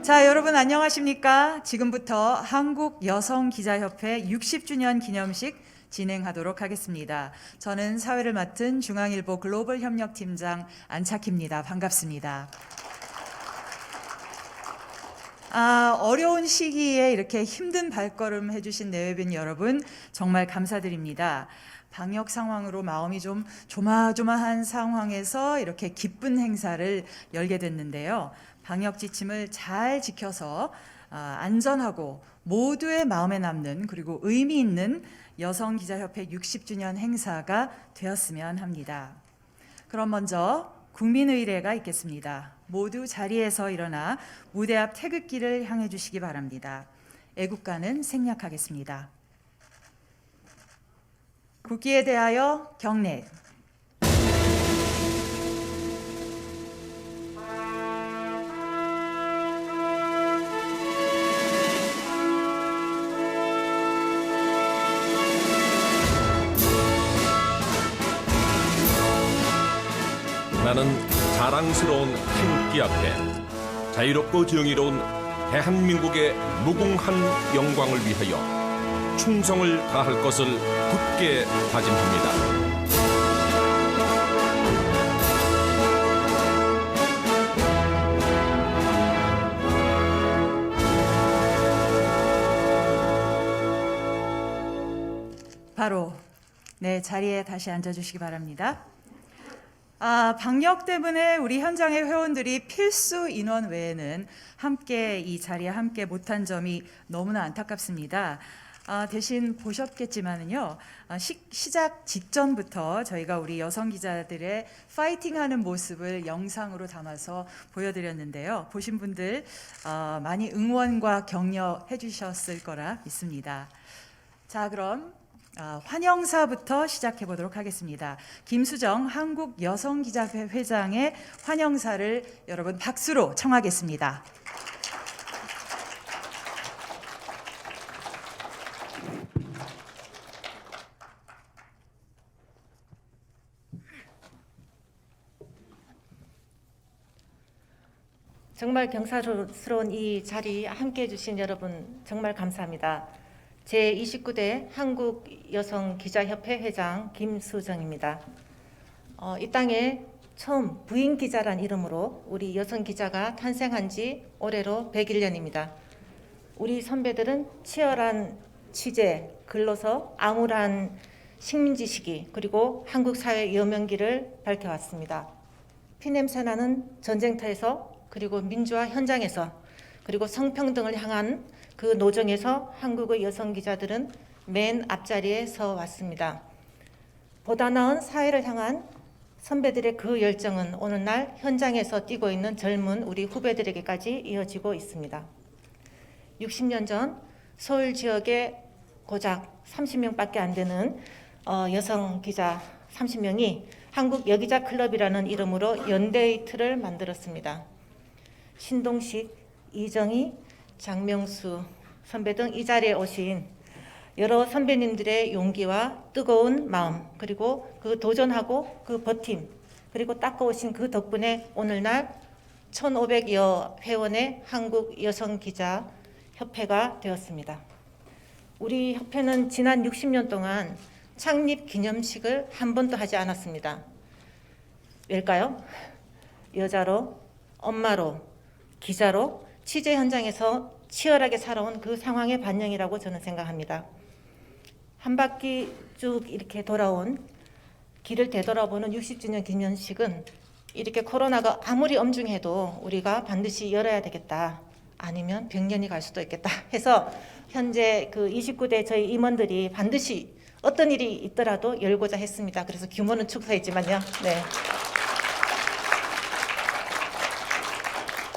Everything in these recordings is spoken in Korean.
자, 여러분 안녕하십니까? 지금부터 한국여성기자협회 60주년 기념식 진행하도록 하겠습니다. 저는 사회를 맡은 중앙일보 글로벌협력팀장 안착희입니다. 반갑습니다. 어려운 시기에 이렇게 힘든 발걸음 해주신 내외빈 여러분 정말 감사드립니다. 방역 상황으로 마음이 좀 조마조마한 상황에서 이렇게 기쁜 행사를 열게 됐는데요. 방역 지침을 잘 지켜서 안전하고 모두의 마음에 남는 그리고 의미 있는 여성기자협회 60주년 행사가 되었으면 합니다. 그럼 먼저 국민의례가 있겠습니다. 모두 자리에서 일어나 무대 앞 태극기를 향해 주시기 바랍니다. 애국가는 생략하겠습니다. 국기에 대하여 경례. 나는 자랑스러운 태극기 앞에 자유롭고 정의로운 대한민국의 무궁한 영광을 위하여 충성을 다할 것을 굳게 다짐합니다. 바로 자리에 다시 앉아주시기 바랍니다. 방역 때문에 우리 현장의 회원들이 필수 인원 외에는 함께 이 자리에 함께 못한 점이 너무나 안타깝습니다. 대신 보셨겠지만은요, 시작 직전부터 저희가 우리 여성 기자들의 파이팅하는 모습을 영상으로 담아서 보여드렸는데요. 보신 분들 많이 응원과 격려해 주셨을 거라 믿습니다. 자, 그럼 환영사부터 시작해 보도록 하겠습니다. 김수정 한국여성기자회 회장의 환영사를 여러분 박수로 청하겠습니다. 정말 경사스러운 이 자리 함께해 주신 여러분 정말 감사합니다. 제29대 한국여성기자협회 회장 김수정입니다. 이 땅에 처음 부인 기자란 이름으로 우리 여성 기자가 탄생한 지 올해로 101년입니다. 우리 선배들은 치열한 취재, 글로서 암울한 식민지 시기 그리고 한국 사회 여명기를 밝혀왔습니다. 피냄새나는 전쟁터에서 그리고 민주화 현장에서 그리고 성평등을 향한 그 노정에서 한국의 여성 기자들은 맨 앞자리에 서 왔습니다. 보다 나은 사회를 향한 선배들의 그 열정은 오늘날 현장에서 뛰고 있는 젊은 우리 후배들에게까지 이어지고 있습니다. 60년 전 서울 지역에 고작 30명밖에 안 되는 여성 기자 30명이 한국 여기자 클럽이라는 이름으로 연대의 틀을 만들었습니다. 신동식, 이정희, 장명수 선배 등 이 자리에 오신 여러 선배님들의 용기와 뜨거운 마음 그리고 그 도전하고 그 버팀 그리고 닦아오신 그 덕분에 오늘날 1,500여 회원의 한국여성기자협회가 되었습니다. 우리 협회는 지난 60년 동안 창립 기념식을 한 번도 하지 않았습니다. 왜일까요? 여자로, 엄마로, 기자로 취재 현장에서 치열하게 살아온 그 상황의 반영이라고 저는 생각합니다. 한 바퀴 쭉 이렇게 돌아온 길을 되돌아보는 60주년 기념식은 이렇게 코로나가 아무리 엄중해도 우리가 반드시 열어야 되겠다. 아니면 100년이 갈 수도 있겠다 해서 현재 그 29대 저희 임원들이 반드시 어떤 일이 있더라도 열고자 했습니다. 그래서 규모는 축소했지만요. 네.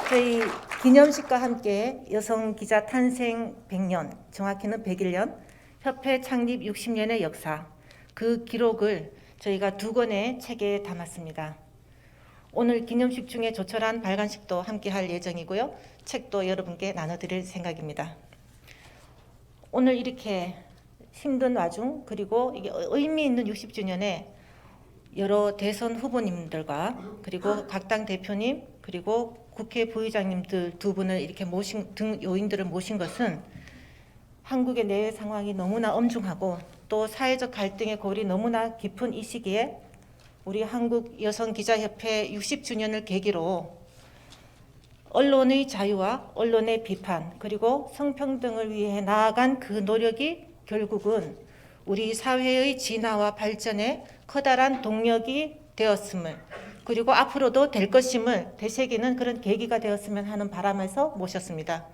저희 기념식과 함께 여성 기자 탄생 100년, 정확히는 101년, 협회 창립 60년의 역사, 그 기록을 저희가 2권의 책에 담았습니다. 오늘 기념식 중에 조촐한 발간식도 함께 할 예정이고요. 책도 여러분께 나눠드릴 생각입니다. 오늘 이렇게 힘든 와중 그리고 이게 의미 있는 60주년에 여러 대선 후보님들과 그리고 각 당 대표님 그리고 국회 부의장님들 두 분을 이렇게 등 요인들을 모신 것은 한국의 내외 상황이 너무나 엄중하고 또 사회적 갈등의 골이 너무나 깊은 이 시기에 우리 한국 여성기자협회 60주년을 계기로 언론의 자유와 언론의 비판 그리고 성평등을 위해 나아간 그 노력이 결국은 우리 사회의 진화와 발전에 커다란 동력이 되었음을 그리고 앞으로도 될 것임을 되새기는 그런 계기가 되었으면 하는 바람에서 모셨습니다.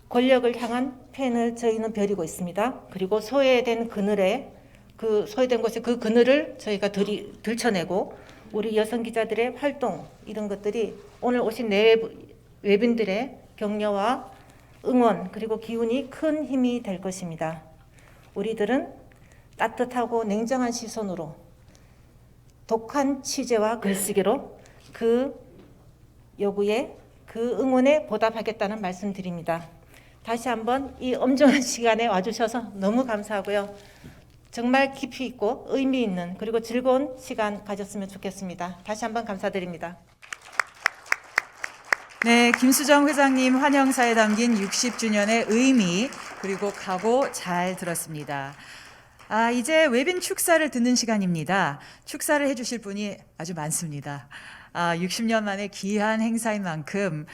권력을 향한 펜을 저희는 벼리고 있습니다. 그리고 소외된 그늘에 소외된 곳에 그 그늘을 저희가 들춰내고 우리 여성 기자들의 활동 이런 것들이 오늘 오신 외빈들의 격려와 응원 그리고 기운이 큰 힘이 될 것입니다. 우리들은 따뜻하고 냉정한 시선으로 독한 취재와 글쓰기로 그 요구에 그 응원에 보답하겠다는 말씀드립니다. 다시 한번 이 엄중한 시간에 와주셔서 너무 감사하고요. 정말 깊이 있고 의미 있는 그리고 즐거운 시간 가졌으면 좋겠습니다. 다시 한번 감사드립니다. 네, 김수정 회장님 환영사에 담긴 60주년의 의미 그리고 각오 잘 들었습니다. 이제 외빈 축사를 듣는 시간입니다. 축사를 해주실 분이 아주 많습니다. 60년 만에 귀한 행사인 만큼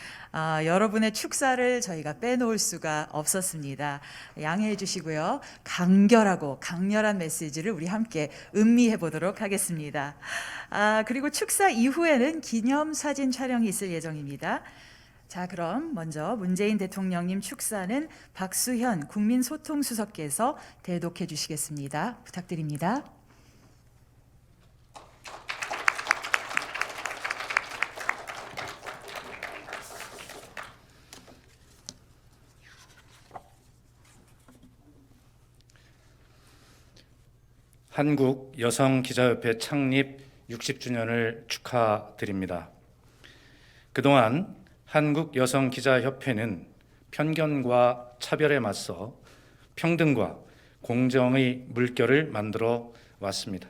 여러분의 축사를 저희가 빼놓을 수가 없었습니다. 양해해 주시고요. 간결하고 강렬한 메시지를 우리 함께 음미해 보도록 하겠습니다. 그리고 축사 이후에는 기념사진 촬영이 있을 예정입니다. 자, 그럼 먼저 문재인 대통령님 축사는 박수현 국민소통수석께서 대독해 주시겠습니다. 부탁드립니다. 한국 여성기자협회 창립 60주년을 축하드립니다. 그동안 한국 여성기자협회는 편견과 차별에 맞서 평등과 공정의 물결을 만들어 왔습니다.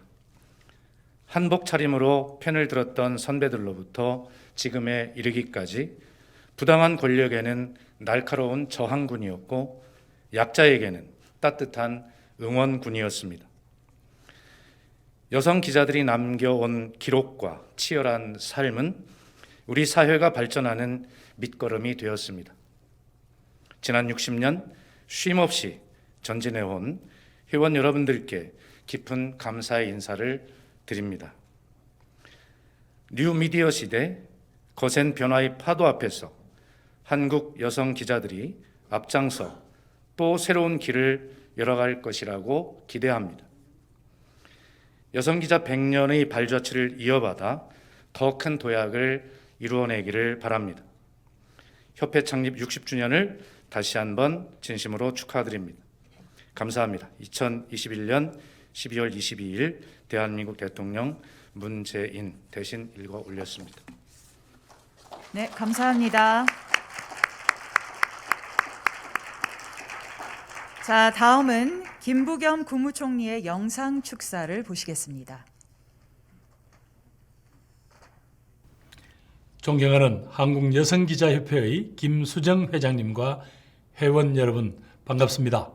한복 차림으로 편을 들었던 선배들로부터 지금에 이르기까지 부당한 권력에는 날카로운 저항군이었고 약자에게는 따뜻한 응원군이었습니다. 여성 기자들이 남겨온 기록과 치열한 삶은 우리 사회가 발전하는 밑거름이 되었습니다. 지난 60년 쉼없이 전진해온 회원 여러분들께 깊은 감사의 인사를 드립니다. 뉴미디어 시대 거센 변화의 파도 앞에서 한국 여성 기자들이 앞장서 또 새로운 길을 열어갈 것이라고 기대합니다. 여성 기자 100년의 발자취를 이어받아 더 큰 도약을 이루어내기를 바랍니다. 협회 창립 60주년을 다시 한번 진심으로 축하드립니다. 감사합니다. 2021년 12월 22일 대한민국 대통령 문재인 대신 읽어 올렸습니다. 네, 감사합니다. 자, 다음은 김부겸 국무총리의 영상 축사를 보시겠습니다. 존경하는 한국여성기자협회의 김수정 회장님과 회원 여러분 반갑습니다.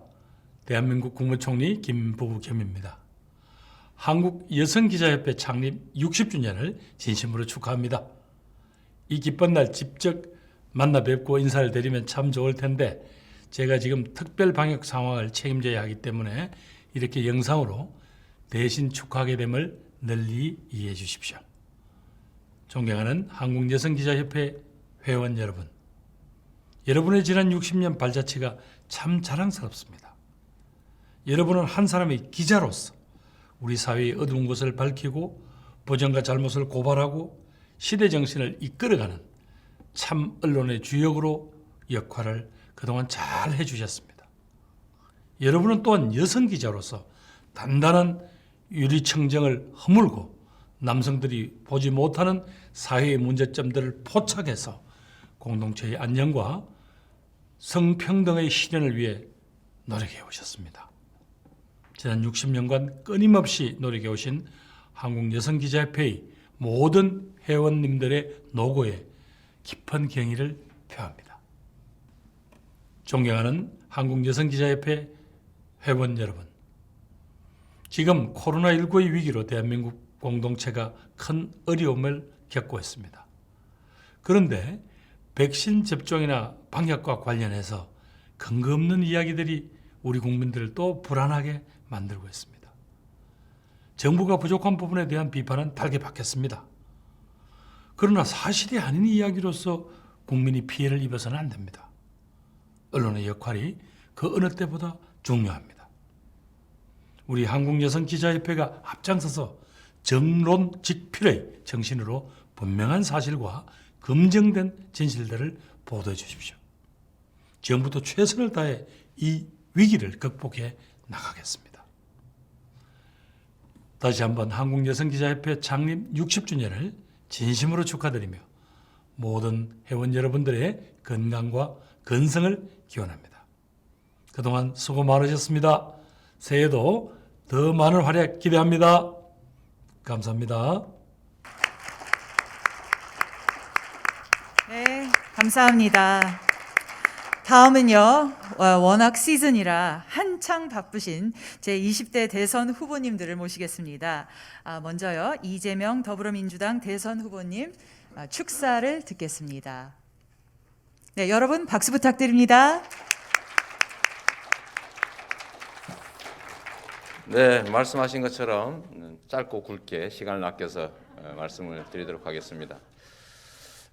대한민국 국무총리 김부겸입니다. 한국여성기자협회 창립 60주년을 진심으로 축하합니다. 이 기쁜 날 직접 만나 뵙고 인사를 드리면 참 좋을 텐데 제가 지금 특별 방역 상황을 책임져야 하기 때문에 이렇게 영상으로 대신 축하하게 됨을 널리 이해해 주십시오. 존경하는 한국여성기자협회 회원 여러분, 여러분의 지난 60년 발자취가 참 자랑스럽습니다. 여러분은 한 사람의 기자로서 우리 사회의 어두운 것을 밝히고 부정과 잘못을 고발하고 시대 정신을 이끌어가는 참 언론의 주역으로 역할을 그동안 잘 해주셨습니다. 여러분은 또한 여성기자로서 단단한 유리청정을 허물고 남성들이 보지 못하는 사회의 문제점들을 포착해서 공동체의 안녕과 성평등의 실현을 위해 노력해 오셨습니다. 지난 60년간 끊임없이 노력해 오신 한국여성기자협회의 모든 회원님들의 노고에 깊은 경의를 표합니다. 존경하는 한국여성기자협회 회원 여러분, 지금 코로나19의 위기로 대한민국 공동체가 큰 어려움을 겪고 있습니다. 그런데 백신 접종이나 방역과 관련해서 근거 없는 이야기들이 우리 국민들을 또 불안하게 만들고 있습니다. 정부가 부족한 부분에 대한 비판은 달게 받겠습니다. 그러나 사실이 아닌 이야기로서 국민이 피해를 입어서는 안 됩니다. 언론의 역할이 그 어느 때보다 중요합니다. 우리 한국여성기자협회가 앞장서서 정론직필의 정신으로 분명한 사실과 검증된 진실들을 보도해 주십시오. 정부도 최선을 다해 이 위기를 극복해 나가겠습니다. 다시 한번 한국여성기자협회 창립 60주년을 진심으로 축하드리며 모든 회원 여러분들의 건강과 건승을 기원합니다. 그동안 수고 많으셨습니다. 새해도 더 많은 활약 기대합니다. 감사합니다. 네, 감사합니다. 다음은요, 워낙 시즌이라 한창 바쁘신 제20대 대선 후보님들을 모시겠습니다. 먼저요, 이재명 더불어민주당 대선 후보님 축사를 듣겠습니다. 네, 여러분 박수 부탁드립니다. 네, 말씀하신 것처럼 짧고 굵게 시간을 아껴서 말씀을 드리도록 하겠습니다.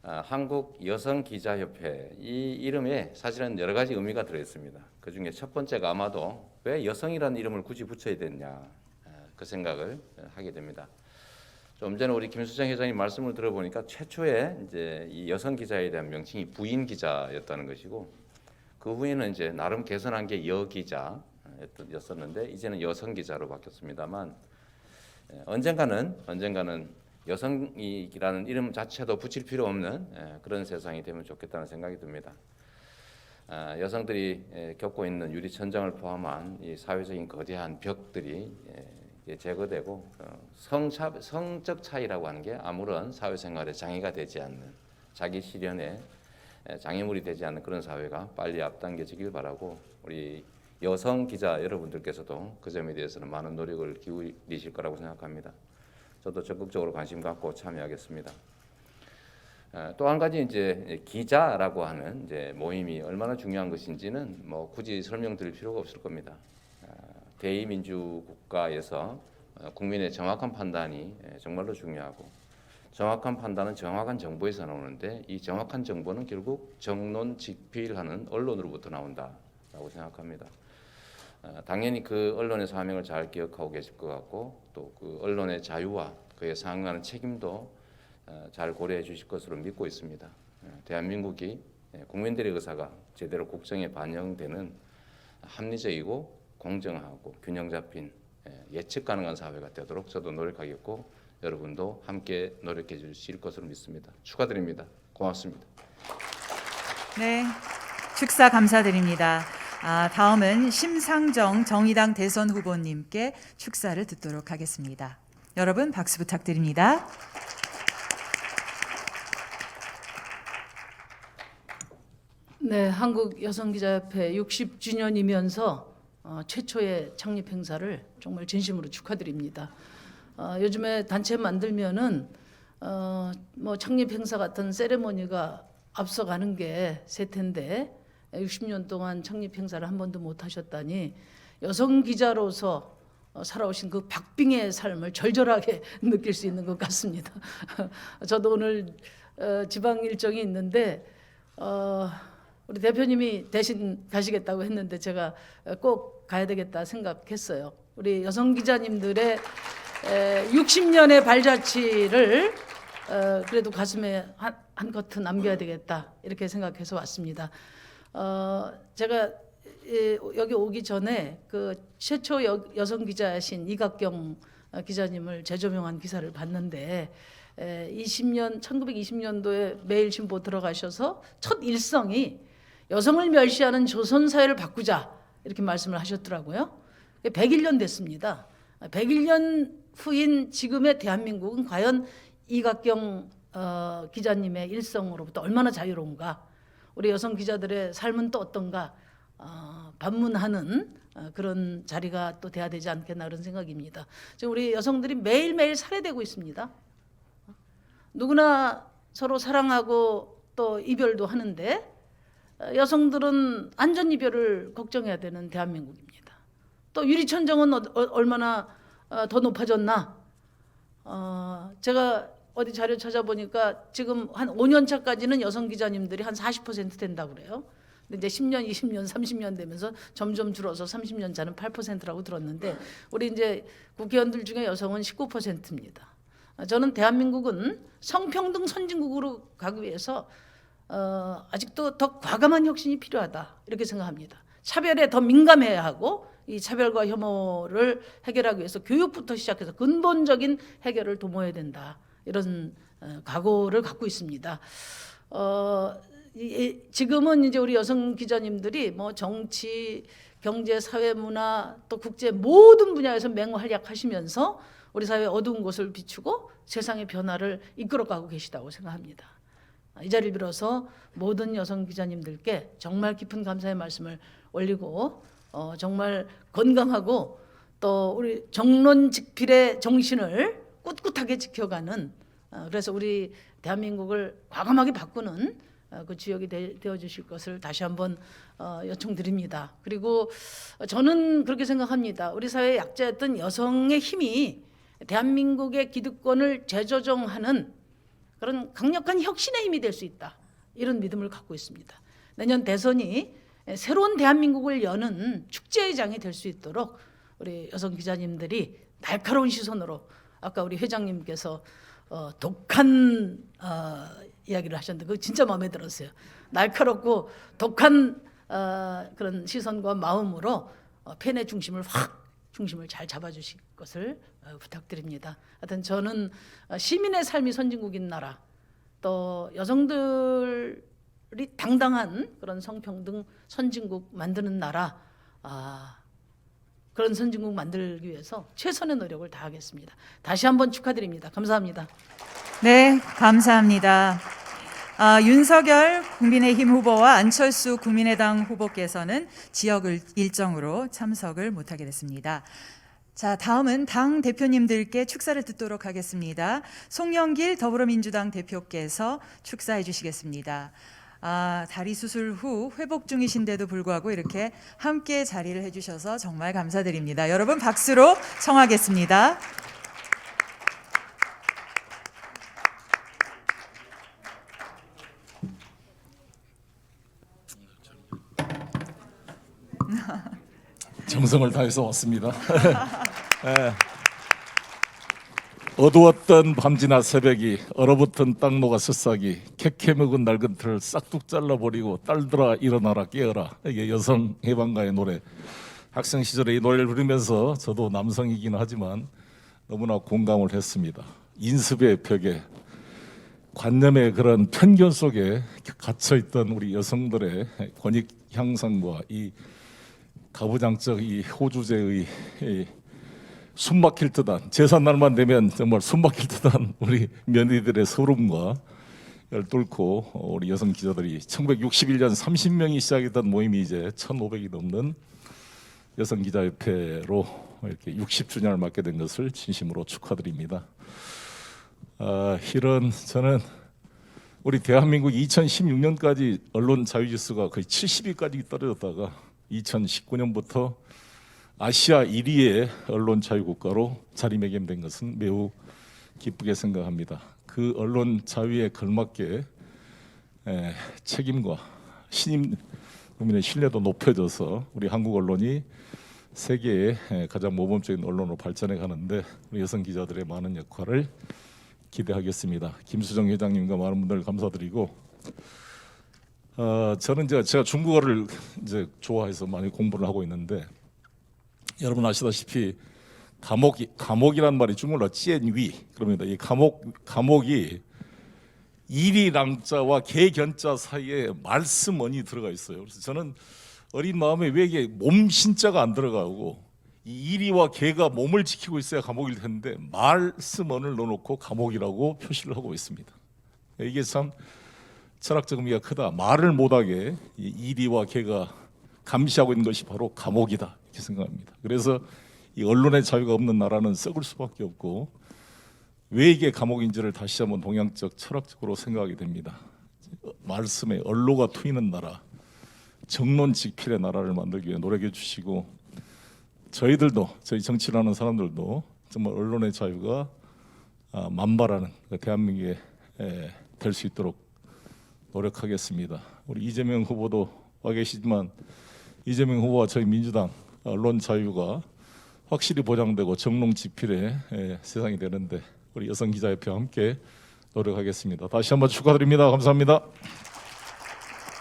한국여성기자협회, 이 이름에 사실은 여러 가지 의미가 들어있습니다. 그중에 첫 번째가 아마도 왜 여성이라는 이름을 굳이 붙여야 됐냐, 그 생각을 하게 됩니다. 좀 전에 우리 김수정 회장님 말씀을 들어보니까 최초에 이제 이 여성 기자에 대한 명칭이 부인 기자였다는 것이고, 그 후에는 이제 나름 개선한 게 여기자였었는데 이제는 여성 기자로 바뀌었습니다만, 언젠가는 여성이라는 이름 자체도 붙일 필요 없는 그런 세상이 되면 좋겠다는 생각이 듭니다. 여성들이 겪고 있는 유리천장을 포함한 이 사회적인 거대한 벽들이 제거되고 성적 차이라고 하는 게 아무런 사회생활에 장애가 되지 않는, 자기 실현에 장애물이 되지 않는 그런 사회가 빨리 앞당겨지길 바라고, 우리 여성 기자 여러분들께서도 그 점에 대해서는 많은 노력을 기울이실 거라고 생각합니다. 저도 적극적으로 관심 갖고 참여하겠습니다. 또 한 가지 이제 기자라고 하는 이제 모임이 얼마나 중요한 것인지는 뭐 굳이 설명드릴 필요가 없을 겁니다. 대의민주 국가에서 국민의 정확한 판단이 정말로 중요하고, 정확한 판단은 정확한 정보에서 나오는데, 이 정확한 정보는 결국 정론직필하는 언론으로부터 나온다라고 생각합니다. 당연히 그 언론의 사명을 잘 기억하고 계실 것 같고, 또 그 언론의 자유와 그에 상응하는 책임도 잘 고려해 주실 것으로 믿고 있습니다. 대한민국이 국민들의 의사가 제대로 국정에 반영되는 합리적이고 공정하고 균형 잡힌 예측 가능한 사회가 되도록 저도 노력하겠고, 여러분도 함께 노력해 주실 것으로 믿습니다. 축하드립니다. 고맙습니다. 네, 축사 감사드립니다. 다음은 심상정 정의당 대선 후보님께 축사를 듣도록 하겠습니다. 여러분 박수 부탁드립니다. 네, 한국여성기자협회 60주년이면서 최초의 창립 행사를 정말 진심으로 축하드립니다. 요즘에 단체 만들면은 뭐 창립 행사 같은 세레모니가 앞서가는 게 세텐데, 60년 동안 창립 행사를 한 번도 못 하셨다니 여성 기자로서 살아오신 그 박빙의 삶을 절절하게 느낄 수 있는 것 같습니다. 저도 오늘 지방 일정이 있는데 우리 대표님이 대신 가시겠다고 했는데 제가 꼭 가야 되겠다 생각했어요. 우리 여성 기자님들의 60년의 발자취를 그래도 가슴에 한껏 남겨야 되겠다, 이렇게 생각해서 왔습니다. 제가 여기 오기 전에 그 최초 여성 기자이신 이각경 기자님을 재조명한 기사를 봤는데, 1920년도에 매일신보 들어가셔서 첫 일성이 여성을 멸시하는 조선사회를 바꾸자, 이렇게 말씀을 하셨더라고요. 101년 됐습니다. 101년 후인 지금의 대한민국은 과연 이각경 기자님의 일성으로부터 얼마나 자유로운가, 우리 여성 기자들의 삶은 또 어떤가 반문하는 그런 자리가 또 돼야 되지 않겠나 그런 생각입니다. 지금 우리 여성들이 매일매일 살해되고 있습니다. 누구나 서로 사랑하고 또 이별도 하는데 여성들은 안전 이별을 걱정해야 되는 대한민국입니다. 또 유리천정은 얼마나 더 높아졌나? 제가 어디 자료 찾아보니까 지금 한 5년 차까지는 여성 기자님들이 한 40% 된다고 그래요. 근데 이제 10년, 20년, 30년 되면서 점점 줄어서 30년 차는 8%라고 들었는데 우리 이제 국회의원들 중에 여성은 19%입니다. 저는 대한민국은 성평등 선진국으로 가기 위해서 아직도 더 과감한 혁신이 필요하다 이렇게 생각합니다. 차별에 더 민감해야 하고 이 차별과 혐오를 해결하기 위해서 교육부터 시작해서 근본적인 해결을 도모해야 된다. 이런 각오를 갖고 있습니다. 지금은 이제 우리 여성 기자님들이 뭐 정치, 경제, 사회, 문화 또 국제 모든 분야에서 맹활약하시면서 우리 사회의 어두운 곳을 비추고 세상의 변화를 이끌어가고 계시다고 생각합니다. 이 자리를 빌어서 모든 여성 기자님들께 정말 깊은 감사의 말씀을 올리고 정말 건강하고 또 우리 정론직필의 정신을 꿋꿋하게 지켜가는 그래서 우리 대한민국을 과감하게 바꾸는 그 주역이 되어 주실 것을 다시 한번 요청드립니다. 그리고 저는 그렇게 생각합니다. 우리 사회의 약자였던 여성의 힘이 대한민국의 기득권을 재조정하는 그런 강력한 혁신의 힘이 될 수 있다. 이런 믿음을 갖고 있습니다. 내년 대선이 새로운 대한민국을 여는 축제의 장이 될 수 있도록 우리 여성 기자님들이 날카로운 시선으로 아까 우리 회장님께서 독한 이야기를 하셨는데 그거 진짜 마음에 들었어요. 날카롭고 독한 그런 시선과 마음으로 펜의 중심을 잘 잡아주실 것을 부탁드립니다. 하여튼 저는 시민의 삶이 선진국인 나라, 또 여성들이 당당한 그런 성평등 선진국 만드는 나라, 그런 선진국 만들기 위해서 최선의 노력을 다하겠습니다. 다시 한번 축하드립니다. 감사합니다. 네, 감사합니다. 윤석열 국민의힘 후보와 안철수 국민의당 후보께서는 지역 일정으로 참석을 못하게 됐습니다. 자, 다음은 당 대표님들께 축사를 듣도록 하겠습니다. 송영길 더불어민주당 대표께서 축사해 주시겠습니다. 다리 수술 후 회복 중이신데도 불구하고 이렇게 함께 자리를 해주셔서 정말 감사드립니다. 여러분 박수로 청하겠습니다. 정성을 다해서 왔습니다. 어두웠던 밤지나 새벽이 얼어붙은 땅 녹아 새싹이 캐캐먹은 낡은 틀을 싹둑 잘라버리고 딸들아 일어나라 깨어라. 이게 여성 해방가의 노래. 학생 시절에 이 노래를 부르면서 저도 남성이긴 하지만 너무나 공감을 했습니다. 인습의 벽에 관념의 그런 편견 속에 갇혀있던 우리 여성들의 권익 향상과 이 가부장적 이 호주제의 숨막힐 듯한 제삿날만 되면 정말 숨막힐 듯한 우리 며느리들의 서름과 를 뚫고 우리 여성 기자들이 1961년 30명이 시작했던 모임이 이제 1,500이 넘는 여성 기자협회로 이렇게 60주년을 맞게 된 것을 진심으로 축하드립니다. 이런 저는 우리 대한민국 2016년까지 언론 자유지수가 거의 70위까지 떨어졌다가 2019년부터 아시아 1위의 언론 자유국가로 자리매김된 것은 매우 기쁘게 생각합니다. 그 언론 자유에 걸맞게 책임과 신임 국민의 신뢰도 높여져서 우리 한국 언론이 세계의 가장 모범적인 언론으로 발전해 가는데 우리 여성 기자들의 많은 역할을 기대하겠습니다. 김수정 회장님과 많은 분들 감사드리고 저는 제가 중국어를 이제 좋아해서 많이 공부를 하고 있는데 여러분 아시다시피 감옥이란 말이 중국어로 찌엔위 그럽니다. 이 감옥이 이리랑자와 개견자 사이에 말씀언이 들어가 있어요. 그래서 저는 어린 마음에 왜 이게 몸 신자가 안 들어가고 이 이리와 개가 몸을 지키고 있어야 감옥일 텐데 말씀언을 넣어놓고 감옥이라고 표시를 하고 있습니다. 이게 참 철학적 의미가 크다. 말을 못하게 이 이리와 개가 감시하고 있는 것이 바로 감옥이다 이렇게 생각합니다. 그래서 이 언론의 자유가 없는 나라는 썩을 수밖에 없고 왜 이게 감옥인지를 다시 한번 동양적 철학적으로 생각하게 됩니다. 말씀에 언로가 트이는 나라, 정론직필의 나라를 만들기 위해 노력해 주시고 저희들도 저희 정치를 하는 사람들도 정말 언론의 자유가 만발하는 대한민국에 될 수 있도록 노력하겠습니다. 우리 이재명 후보도 와 계시지만 이재명 후보와 저희 민주당 언론 자유가 확실히 보장되고 정론직필의 세상이 되는데 우리 여성기자협회와 함께 노력하겠습니다. 다시 한번 축하드립니다. 감사합니다.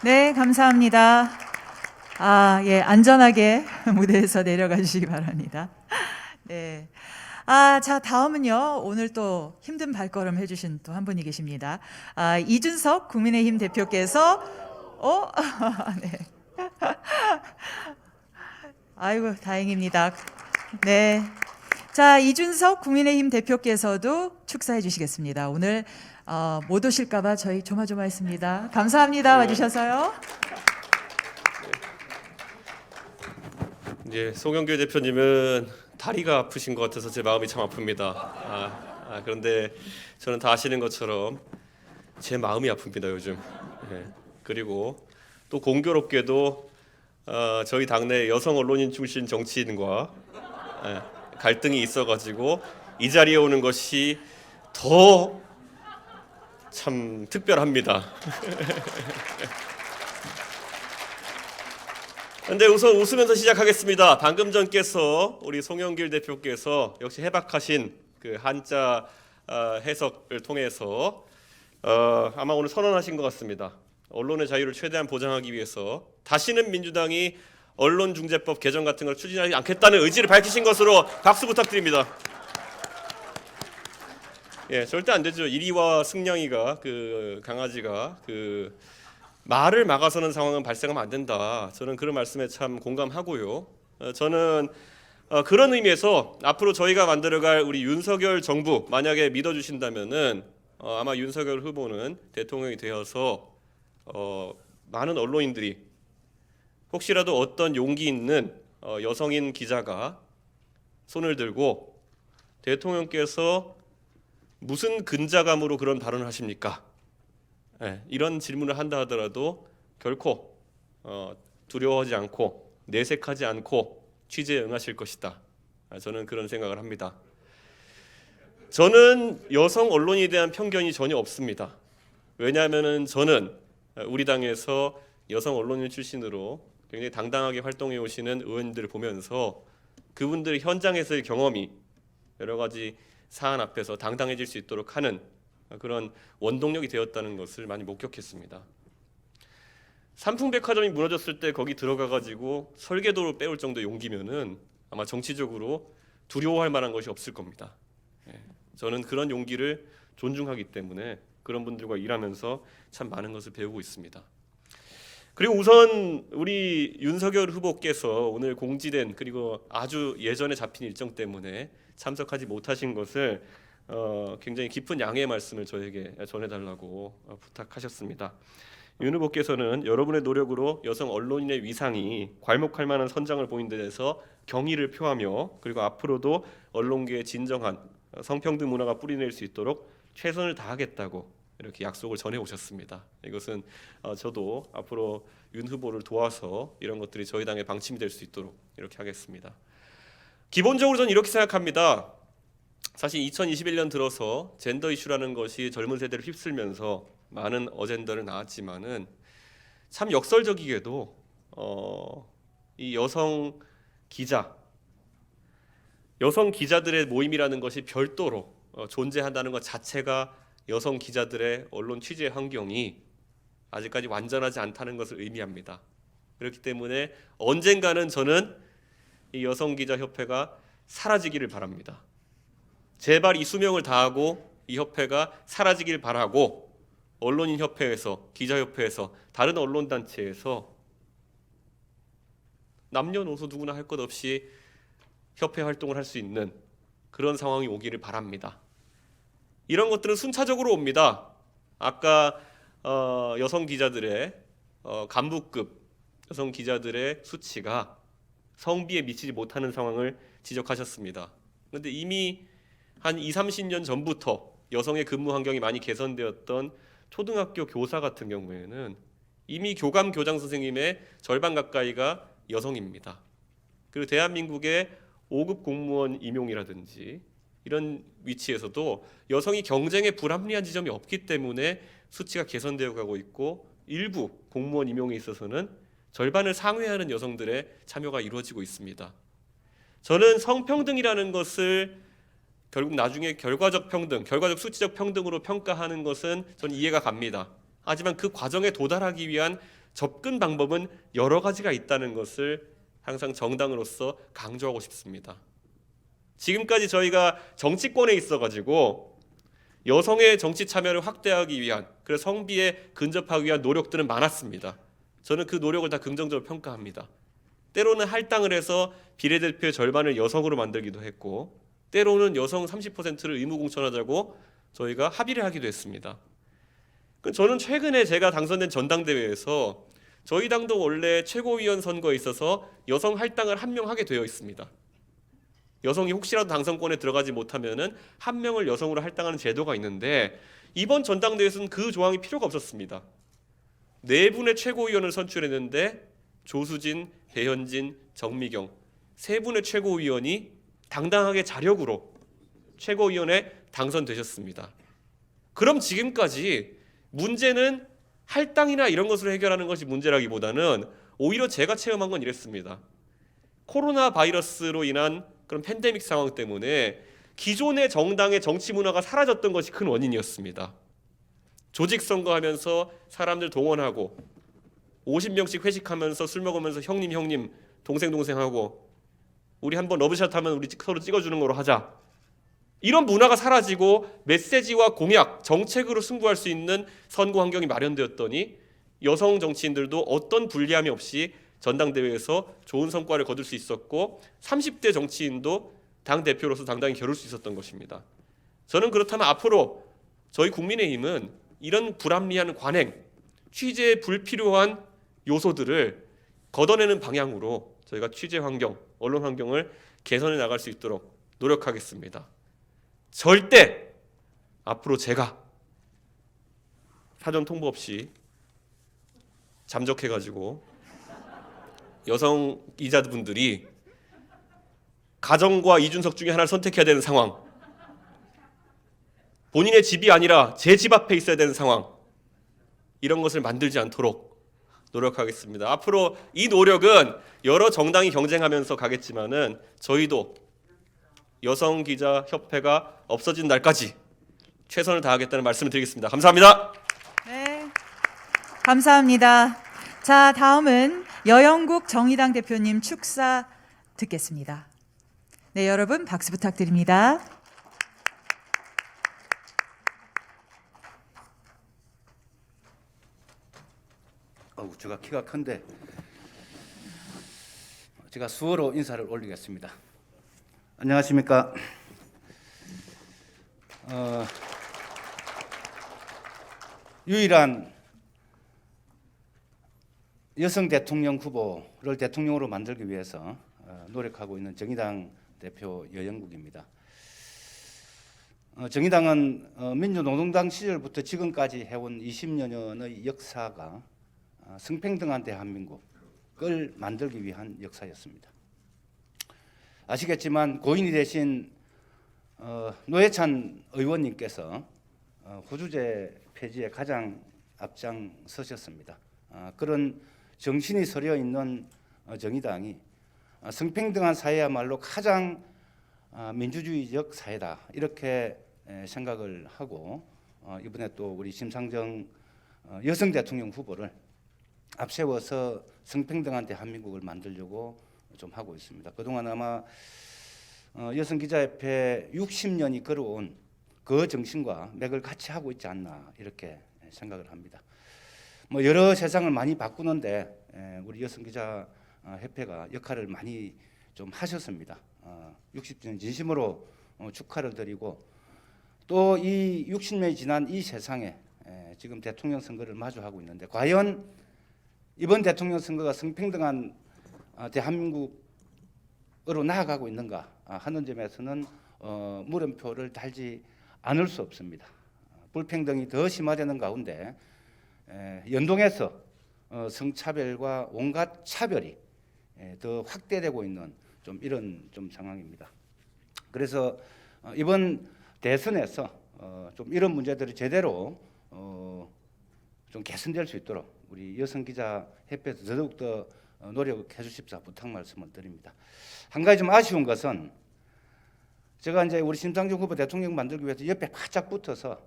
네, 감사합니다. 예, 안전하게 무대에서 내려가 주시기 바랍니다. 네. 자, 다음은요. 오늘 또 힘든 발걸음 해주신 또 한 분이 계십니다. 이준석 국민의힘 대표께서, 네. 아이고, 다행입니다. 네. 자, 이준석 국민의힘 대표께서도 축사해 주시겠습니다. 오늘 못 오실까봐 저희 조마조마했습니다. 감사합니다. 와주셔서요. 예, 송영길 대표님은 다리가 아프신 것 같아서 제 마음이 참 아픕니다. 그런데 저는 다 아시는 것처럼 제 마음이 아픕니다 요즘. 예, 그리고 또 공교롭게도 저희 당내 여성 언론인 출신 정치인과 갈등이 있어가지고 이 자리에 오는 것이 더 참 특별합니다. 근데 우선 웃으면서 시작하겠습니다. 방금 전께서 우리 송영길 대표께서 역시 해박하신 그 한자 해석을 통해서 아마 오늘 선언하신 것 같습니다. 언론의 자유를 최대한 보장하기 위해서 다시는 민주당이 언론중재법 개정 같은 걸 추진하지 않겠다는 의지를 밝히신 것으로 박수 부탁드립니다. 예, 절대 안 되죠. 이리와 승냥이가 그 강아지가 그 말을 막아서는 상황은 발생하면 안 된다. 저는 그런 말씀에 참 공감하고요. 저는 그런 의미에서 앞으로 저희가 만들어갈 우리 윤석열 정부 만약에 믿어주신다면은 아마 윤석열 후보는 대통령이 되어서 많은 언론인들이 혹시라도 어떤 용기 있는 여성인 기자가 손을 들고 대통령께서 무슨 근자감으로 그런 발언을 하십니까? 이런 질문을 한다 하더라도 결코 두려워하지 않고 내색하지 않고 취재에 응하실 것이다. 저는 그런 생각을 합니다. 저는 여성 언론인에 대한 편견이 전혀 없습니다. 왜냐하면 저는 우리 당에서 여성 언론인 출신으로 굉장히 당당하게 활동해 오시는 의원들을 보면서 그분들의 현장에서의 경험이 여러 가지 사안 앞에서 당당해질 수 있도록 하는 그런 원동력이 되었다는 것을 많이 목격했습니다. 삼풍백화점이 무너졌을 때 거기 들어가가지고 설계도를 빼올 정도의 용기면은 아마 정치적으로 두려워할 만한 것이 없을 겁니다. 저는 그런 용기를 존중하기 때문에 그런 분들과 일하면서 참 많은 것을 배우고 있습니다. 그리고 우선 우리 윤석열 후보께서 오늘 공지된 그리고 아주 예전에 잡힌 일정 때문에 참석하지 못하신 것을 굉장히 깊은 양해의 말씀을 저에게 전해달라고 부탁하셨습니다. 윤 후보께서는 여러분의 노력으로 여성 언론인의 위상이 괄목할 만한 선장을 보인 데 대해서 경의를 표하며 그리고 앞으로도 언론계의 진정한 성평등 문화가 뿌리낼 수 있도록 최선을 다하겠다고 이렇게 약속을 전해 오셨습니다. 이것은 저도 앞으로 윤 후보를 도와서 이런 것들이 저희 당의 방침이 될 수 있도록 이렇게 하겠습니다. 기본적으로 저는 이렇게 생각합니다. 사실 2021년 들어서 젠더 이슈라는 것이 젊은 세대를 휩쓸면서 많은 어젠더를 낳았지만은 참 역설적이게도 이 여성 기자들의 모임이라는 것이 별도로 존재한다는 것 자체가 여성 기자들의 언론 취재 환경이 아직까지 완전하지 않다는 것을 의미합니다. 그렇기 때문에 언젠가는 저는 이 여성기자협회가 사라지기를 바랍니다. 제발 이 수명을 다하고 이 협회가 사라지길 바라고 언론인협회에서 기자협회에서 다른 언론단체에서 남녀노소 누구나 할 것 없이 협회 활동을 할 수 있는 그런 상황이 오기를 바랍니다. 이런 것들은 순차적으로 옵니다. 아까 여성 기자들의 간부급 여성 기자들의 수치가 성비에 미치지 못하는 상황을 지적하셨습니다. 그런데 이미 한 20-30년 전부터 여성의 근무 환경이 많이 개선되었던 초등학교 교사 같은 경우에는 이미 교감 교장 선생님의 절반 가까이가 여성입니다. 그리고 대한민국의 5급 공무원 임용이라든지 이런 위치에서도 여성이 경쟁에 불합리한 지점이 없기 때문에 수치가 개선되어 가고 있고 일부 공무원 임용에 있어서는 절반을 상회하는 여성들의 참여가 이루어지고 있습니다. 저는 성평등이라는 것을 결국 나중에 결과적 평등, 결과적 수치적 평등으로 평가하는 것은 저는 이해가 갑니다. 하지만 그 과정에 도달하기 위한 접근 방법은 여러 가지가 있다는 것을 항상 정당으로서 강조하고 싶습니다. 지금까지 저희가 정치권에 있어가지고 여성의 정치 참여를 확대하기 위한, 그래서 성비에 근접하기 위한 노력들은 많았습니다. 저는 그 노력을 다 긍정적으로 평가합니다. 때로는 할당을 해서 비례대표의 절반을 여성으로 만들기도 했고, 때로는 여성 30%를 의무공천하자고 저희가 합의를 하기도 했습니다. 저는 최근에 제가 당선된 전당대회에서 저희 당도 원래 최고위원 선거에 있어서 여성 할당을 한 명 하게 되어 있습니다. 여성이 혹시라도 당선권에 들어가지 못하면은 한 명을 여성으로 할당하는 제도가 있는데 이번 전당대회에서는 그 조항이 필요가 없었습니다. 4분의 최고위원을 선출했는데 조수진, 배현진, 정미경 3분의 최고위원이 당당하게 자력으로 최고위원에 당선되셨습니다. 그럼 지금까지 문제는 할당이나 이런 것으로 해결하는 것이 문제라기보다는 오히려 제가 체험한 건 이랬습니다. 코로나 바이러스로 인한 그런 팬데믹 상황 때문에 기존의 정당의 정치 문화가 사라졌던 것이 큰 원인이었습니다. 조직 선거하면서 사람들 동원하고 50명씩 회식하면서 술 먹으면서 형님 동생하고 우리 한번 러브샷 하면 우리 서로 찍어주는 거로 하자. 이런 문화가 사라지고 메시지와 공약, 정책으로 승부할 수 있는 선거 환경이 마련되었더니 여성 정치인들도 어떤 불리함이 없이 전당대회에서 좋은 성과를 거둘 수 있었고 30대 정치인도 당대표로서 당당히 겨룰 수 있었던 것입니다. 저는 그렇다면 앞으로 저희 국민의힘은 이런 불합리한 관행, 취재에 불필요한 요소들을 걷어내는 방향으로 저희가 취재 환경, 언론 환경을 개선해 나갈 수 있도록 노력하겠습니다. 절대 앞으로 제가 사전 통보 없이 잠적해가지고 여성 기자분들이 가정과 이준석 중에 하나를 선택해야 되는 상황, 본인의 집이 아니라 제 집 앞에 있어야 되는 상황, 이런 것을 만들지 않도록 노력하겠습니다. 앞으로 이 노력은 여러 정당이 경쟁하면서 가겠지만은 저희도 여성 기자 협회가 없어진 날까지 최선을 다하겠다는 말씀을 드리겠습니다. 감사합니다. 네, 감사합니다. 자, 다음은 여영국 정의당 대표님 축사 듣겠습니다. 네, 여러분 박수 부탁드립니다. 제가 키가 큰데 제가 수어로 인사를 올리겠습니다. 안녕하십니까. 유일한 여성 대통령 후보를 대통령으로 만들기 위해서 노력하고 있는 정의당 대표 여영국입니다. 정의당은 민주노동당 시절부터 지금까지 해온 20여년의 역사가 성평등한 대한민국을 만들기 위한 역사였습니다. 아시겠지만 고인이 되신 노회찬 의원님께서 후주제 폐지에 가장 앞장서셨습니다. 그런 정신이 서려 있는 정의당이 성평등한 사회야말로 가장 민주주의적 사회다 이렇게 생각을 하고 이번에 또 우리 심상정 여성 대통령 후보를 앞세워서 성평등한 대한민국을 만들려고 좀 하고 있습니다. 그동안 아마 여성기자협회 60년이 걸어온 그 정신과 맥을 같이 하고 있지 않나 이렇게 생각을 합니다. 뭐 여러 세상을 많이 바꾸는데 우리 여성기자협회가 역할을 많이 좀 하셨습니다. 60주년 진심으로 축하를 드리고 또 이 60년이 지난 이 세상에 지금 대통령 선거를 마주하고 있는데 과연 이번 대통령 선거가 성평등한 대한민국으로 나아가고 있는가 하는 점에서는 물음표를 달지 않을 수 없습니다. 불평등이 더 심화되는 가운데 연동해서 성차별과 온갖 차별이 더 확대되고 있는 좀 이런 좀 상황입니다. 그래서 이번 대선에서 좀 이런 문제들이 제대로 좀 개선될 수 있도록 우리 여성기자협회에서 더더욱 더 노력해 주십사 부탁 말씀을 드립니다. 한 가지 좀 아쉬운 것은 제가 이제 우리 심상정 후보 대통령 만들기 위해서 옆에 바짝 붙어서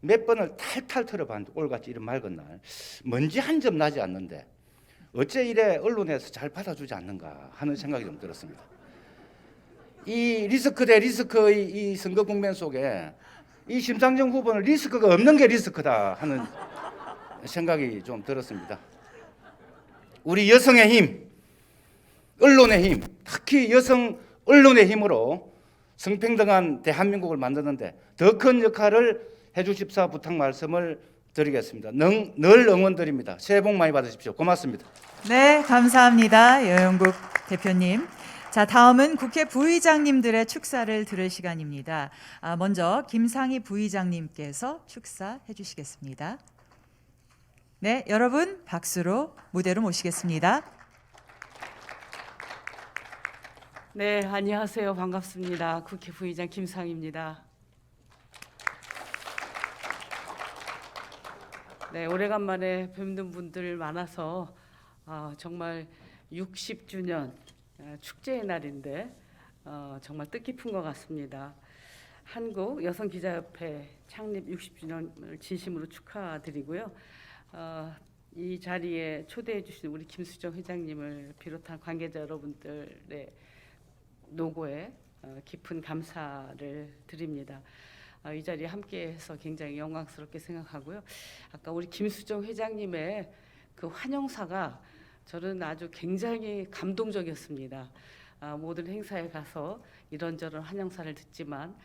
몇 번을 탈탈 털어봤는데 올같이 이런 맑은 날 먼지 한 점 나지 않는데 어째 이래 언론에서 잘 받아주지 않는가 하는 생각이 좀 들었습니다. 이 리스크 대 리스크의 이 선거 국면 속에 이 심상정 후보는 리스크가 없는 게 리스크다 하는 생각이 좀 들었습니다. 우리 여성의 힘, 언론의 힘, 특히 여성 언론의 힘으로 성평등한 대한민국을 만드는데 더 큰 역할을 해주십사 부탁 말씀을 드리겠습니다. 늘 응원드립니다. 새해 복 많이 받으십시오. 고맙습니다. 네, 감사합니다. 여영국 대표님. 자, 다음은 국회 부의장님들의 축사를 들을 시간입니다. 먼저 김상희 부의장님께서 축사해 주시겠습니다. 네, 여러분 박수로 무대로 모시겠습니다. 네, 안녕하세요. 반갑습니다. 국회 부의장 김상희입니다. 네, 오래간만에 뵙는 분들 많아서 정말 60주년 축제의 날인데 정말 뜻깊은 것 같습니다. 한국 여성기자협회 창립 60주년을 진심으로 축하드리고요. 이 자리에 초대해 주신 우리 김수정 회장님을 비롯한 관계자 여러분들의 노고에 깊은 감사를 드립니다. 이 자리에 함께해서 굉장히 영광스럽게 생각하고요. 아까 우리 김수정 회장님의 그 환영사가 저는 아주 굉장히 감동적이었습니다. 모든 행사에 가서 이런저런 환영사를 듣지만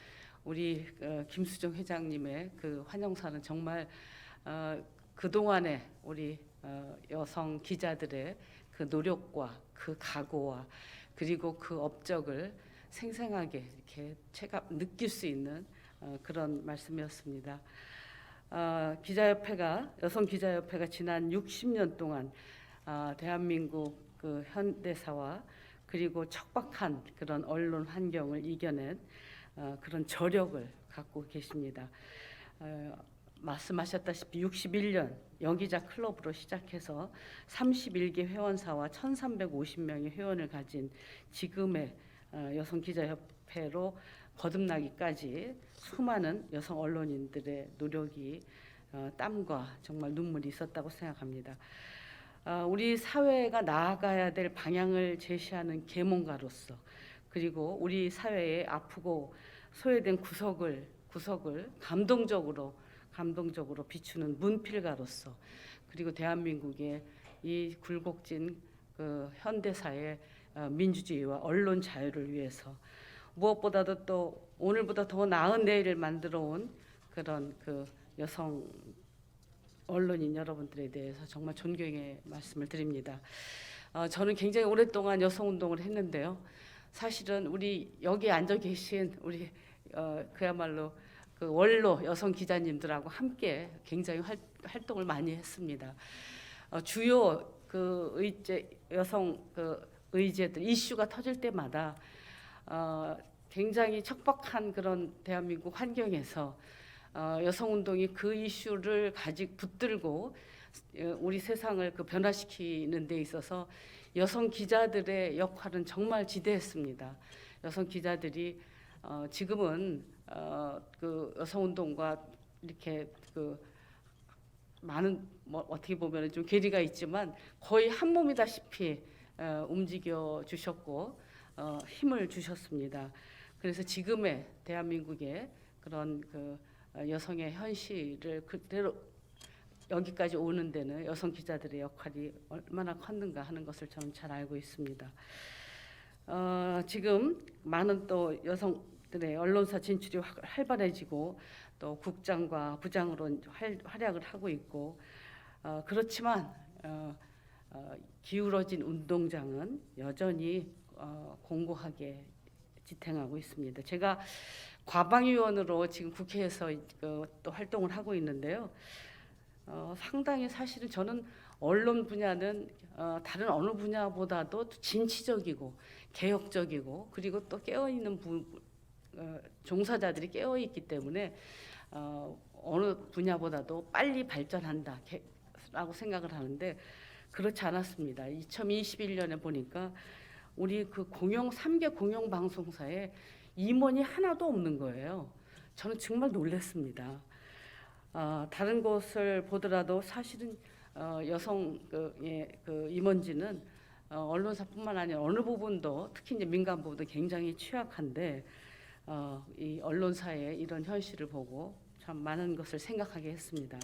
우리 김수정 회장님의 그 환영사는 정말 그동안에 우리 여성 기자들의 그 노력과 그 각오와 그리고 그 업적을 생생하게 이렇게 느낄 수 있는 그런 말씀이었습니다. 여성 기자협회가 지난 60년 동안 대한민국 그 현대사와 그리고 척박한 그런 언론 환경을 이겨낸 그런 저력을 갖고 계십니다. 말씀하셨다시피 61년 여기자 클럽으로 시작해서 31개 회원사와 1,350명의 회원을 가진 지금의 여성기자협회로 거듭나기까지 수많은 여성 언론인들의 노력이 땀과 정말 눈물이 있었다고 생각합니다. 우리 사회가 나아가야 될 방향을 제시하는 계몽가로서 그리고 우리 사회의 아프고 소외된 구석을 감동적으로 비추는 문필가로서 그리고 대한민국의 이 굴곡진 그 현대사의 민주주의와 언론 자유를 위해서 무엇보다도 또 오늘보다 더 나은 내일을 만들어 온 그런 그 여성 언론인 여러분들에 대해서 정말 존경의 말씀을 드립니다. 저는 굉장히 오랫동안 여성운동을 했는데요. 사실은 우리 여기 앉아 계신 우리 그야말로 그 원로 여성 기자님들하고 함께 굉장히 활동을 많이 했습니다. 주요 그 여성 그 의제들 이슈가 터질 때마다 굉장히 척박한 그런 대한민국 환경에서 여성운동이 그 이슈를 붙들고 우리 세상을 그 변화시키는 데 있어서 여성 기자들의 역할은 정말 지대했습니다. 여성 기자들이 지금은 그 여성운동과 이렇게 그 많은 어떻게 보면 좀 괴리가 있지만 거의 한 몸이다시피 움직여 주셨고 힘을 주셨습니다. 그래서 지금의 대한민국의 그런 그 여성의 현실을 그대로 여기까지 오는 데는 여성 기자들의 역할이 얼마나 컸는가 하는 것을 저는 잘 알고 있습니다. 지금 많은 또 여성들의 언론사 진출이 활발해지고 또 국장과 부장으로 활약을 하고 있고 그렇지만 기울어진 운동장은 여전히 공고하게 지탱하고 있습니다. 제가 과방위원으로 지금 국회에서 또 활동을 하고 있는데요. 상당히 사실은 저는 언론 분야는 다른 어느 분야보다도 진취적이고 개혁적이고 그리고 또 깨어있는 종사자들이 깨어있기 때문에 어느 분야보다도 빨리 발전한다라고 생각을 하는데 그렇지 않았습니다. 2021년에 보니까 우리 그 3개 공영 방송사에 임원이 하나도 없는 거예요. 저는 정말 놀랐습니다. 다른 곳을 보더라도 사실은 여성 임원진은 언론사뿐만 아니라 어느 부분도 특히 이제 민간 부분도 굉장히 취약한데 이 언론사의 이런 현실을 보고 참 많은 것을 생각하게 했습니다.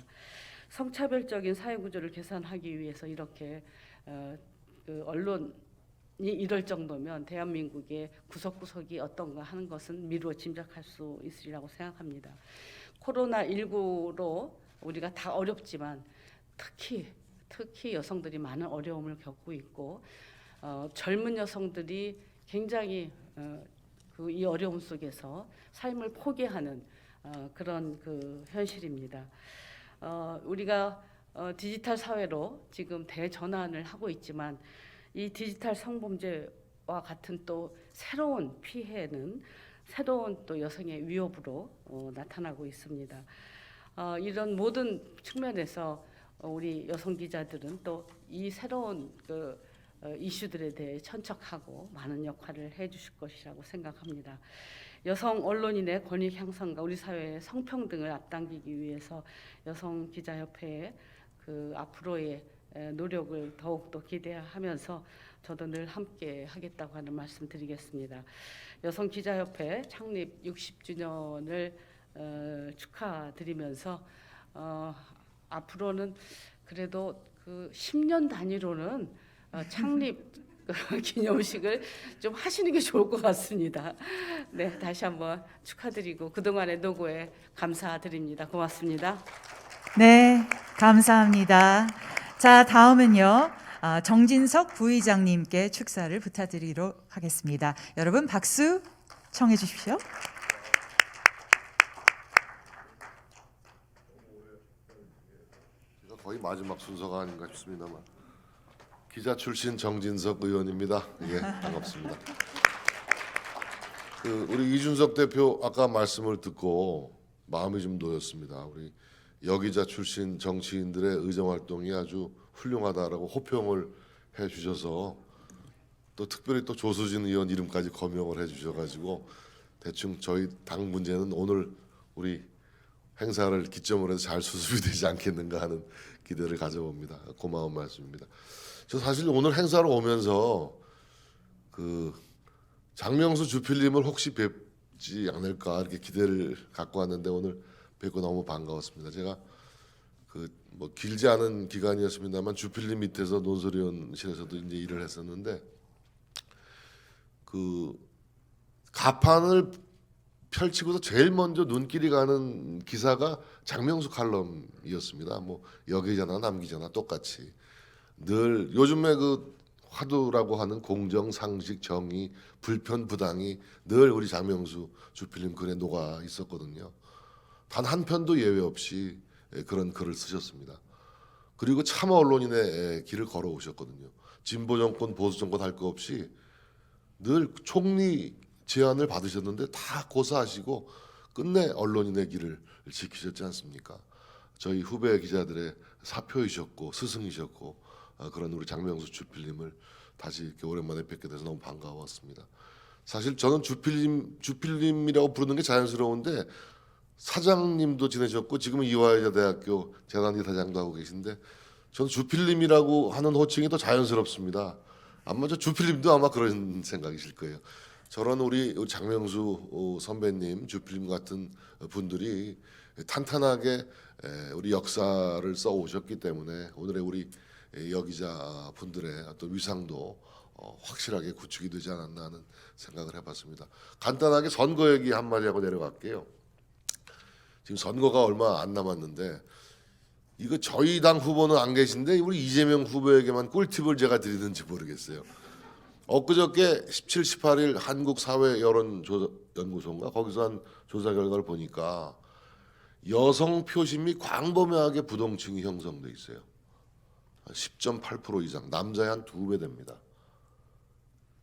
성차별적인 사회 구조를 개선하기 위해서 이렇게 언론이 이럴 정도면 대한민국의 구석구석이 어떤가 하는 것은 미루어 짐작할 수 있으리라고 생각합니다. 코로나19로 우리가 다 어렵지만 특히 여성들이 많은 어려움을 겪고 있고 젊은 여성들이 굉장히 이 어려움 속에서 삶을 포기하는 그런 현실입니다. 우리가 디지털 사회로 지금 대전환을 하고 있지만 이 디지털 성범죄와 같은 또 새로운 피해는 새로운 또 여성의 위협으로 나타나고 있습니다. 이런 모든 측면에서 우리 여성 기자들은 또 이 새로운 이슈들에 대해 천척하고 많은 역할을 해주실 것이라고 생각합니다. 여성 언론인의 권익 향상과 우리 사회의 성평등을 앞당기기 위해서 여성 기자협회의 앞으로의 노력을 더욱더 기대하면서 저도 늘 함께 하겠다고 하는 말씀 드리겠습니다. 여성 기자협회 창립 60주년을 축하드리면서 앞으로는 그래도 10년 단위로는 창립 기념식을 좀 하시는 게 좋을 것 같습니다. 네, 다시 한번 축하드리고 그동안의 노고에 감사드립니다. 고맙습니다. 네, 감사합니다. 자, 다음은요. 정진석 부의장님께 축사를 부탁드리도록 하겠습니다. 여러분 박수 청해 주십시오. 거의 마지막 순서가 아닌가 싶습니다만 기자 출신 정진석 의원입니다. 예, 반갑습니다. 우리 이준석 대표 아까 말씀을 듣고 마음이 좀 놓였습니다. 우리 여기자 출신 정치인들의 의정 활동이 아주 훌륭하다라고 호평을 해주셔서 또 특별히 또 조수진 의원 이름까지 거명을 해주셔가지고 대충 저희 당 문제는 오늘 우리 행사를 기점으로 해서 잘 수습이 되지 않겠는가 하는 기대를 가져봅니다. 고마운 말씀입니다. 저 사실 오늘 행사로 오면서 장명수 주필님을 혹시 뵙지 않을까 이렇게 기대를 갖고 왔는데 오늘 뵙고 너무 반가웠습니다. 제가 뭐 길지 않은 기간이었습니다만 주필님 밑에서 논설위원실에서도 이제 일을 했었는데 가판을 펼치고서 제일 먼저 눈길이 가는 기사가 장명수 칼럼이었습니다. 뭐 여기자나 남기자나 똑같이 늘 요즘에 화두라고 하는 공정, 상식, 정의, 불편, 부당이 늘 우리 장명수 주필님 글에 녹아 있었거든요. 단 한 편도 예외 없이 그런 글을 쓰셨습니다. 그리고 참아 언론인의 길을 걸어오셨거든요. 진보 정권, 보수 정권 할 거 없이 늘 총리 제안을 받으셨는데 다 고사하시고 끝내 언론인의 길을 지키셨지 않습니까? 저희 후배 기자들의 사표이셨고 스승이셨고 그런 우리 장명수 주필님을 다시 이렇게 오랜만에 뵙게 돼서 너무 반가웠습니다. 사실 저는 주필님이라고 부르는 게 자연스러운데 사장님도 지내셨고 지금은 이화여자대학교 재단이사장도 하고 계신데 저는 주필님이라고 하는 호칭이 더 자연스럽습니다. 아마 저 주필님도 아마 그런 생각이실 거예요. 저런 우리 장명수 선배님, 주필님 같은 분들이 탄탄하게 우리 역사를 써 오셨기 때문에 오늘의 우리 여기자 분들의 어떤 위상도 확실하게 구축이 되지 않았나 하는 생각을 해봤습니다. 간단하게 선거 얘기 한마디 하고 내려갈게요. 지금 선거가 얼마 안 남았는데 이거 저희 당 후보는 안 계신데 우리 이재명 후보에게만 꿀팁을 제가 드리는지 모르겠어요. 엊그저께 17, 18일 한국사회여론연구소인가 거기서 한 조사 결과를 보니까 여성 표심이 광범위하게 부동층이 형성돼 있어요. 10.8% 이상, 남자의 한 2배 됩니다.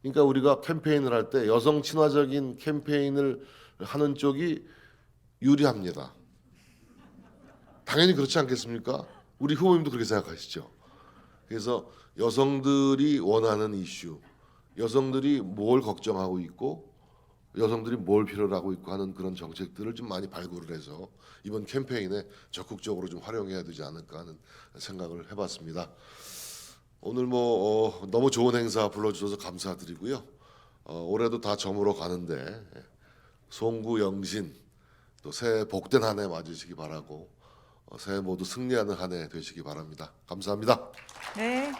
그러니까 우리가 캠페인을 할 때 여성 친화적인 캠페인을 하는 쪽이 유리합니다. 당연히 그렇지 않겠습니까? 우리 후보님도 그렇게 생각하시죠? 그래서 여성들이 원하는 이슈, 여성들이 뭘 걱정하고 있고 여성들이 뭘 필요로 하고 있고 하는 그런 정책들을 좀 많이 발굴을 해서 이번 캠페인에 적극적으로 좀 활용해야 되지 않을까 하는 생각을 해봤습니다. 오늘 너무 좋은 행사 불러주셔서 감사드리고요. 올해도 다 저물어 가는데 송구 영신 또 새해 복된 한 해 맞으시기 바라고 새해 모두 승리하는 한 해 되시기 바랍니다. 감사합니다. 네,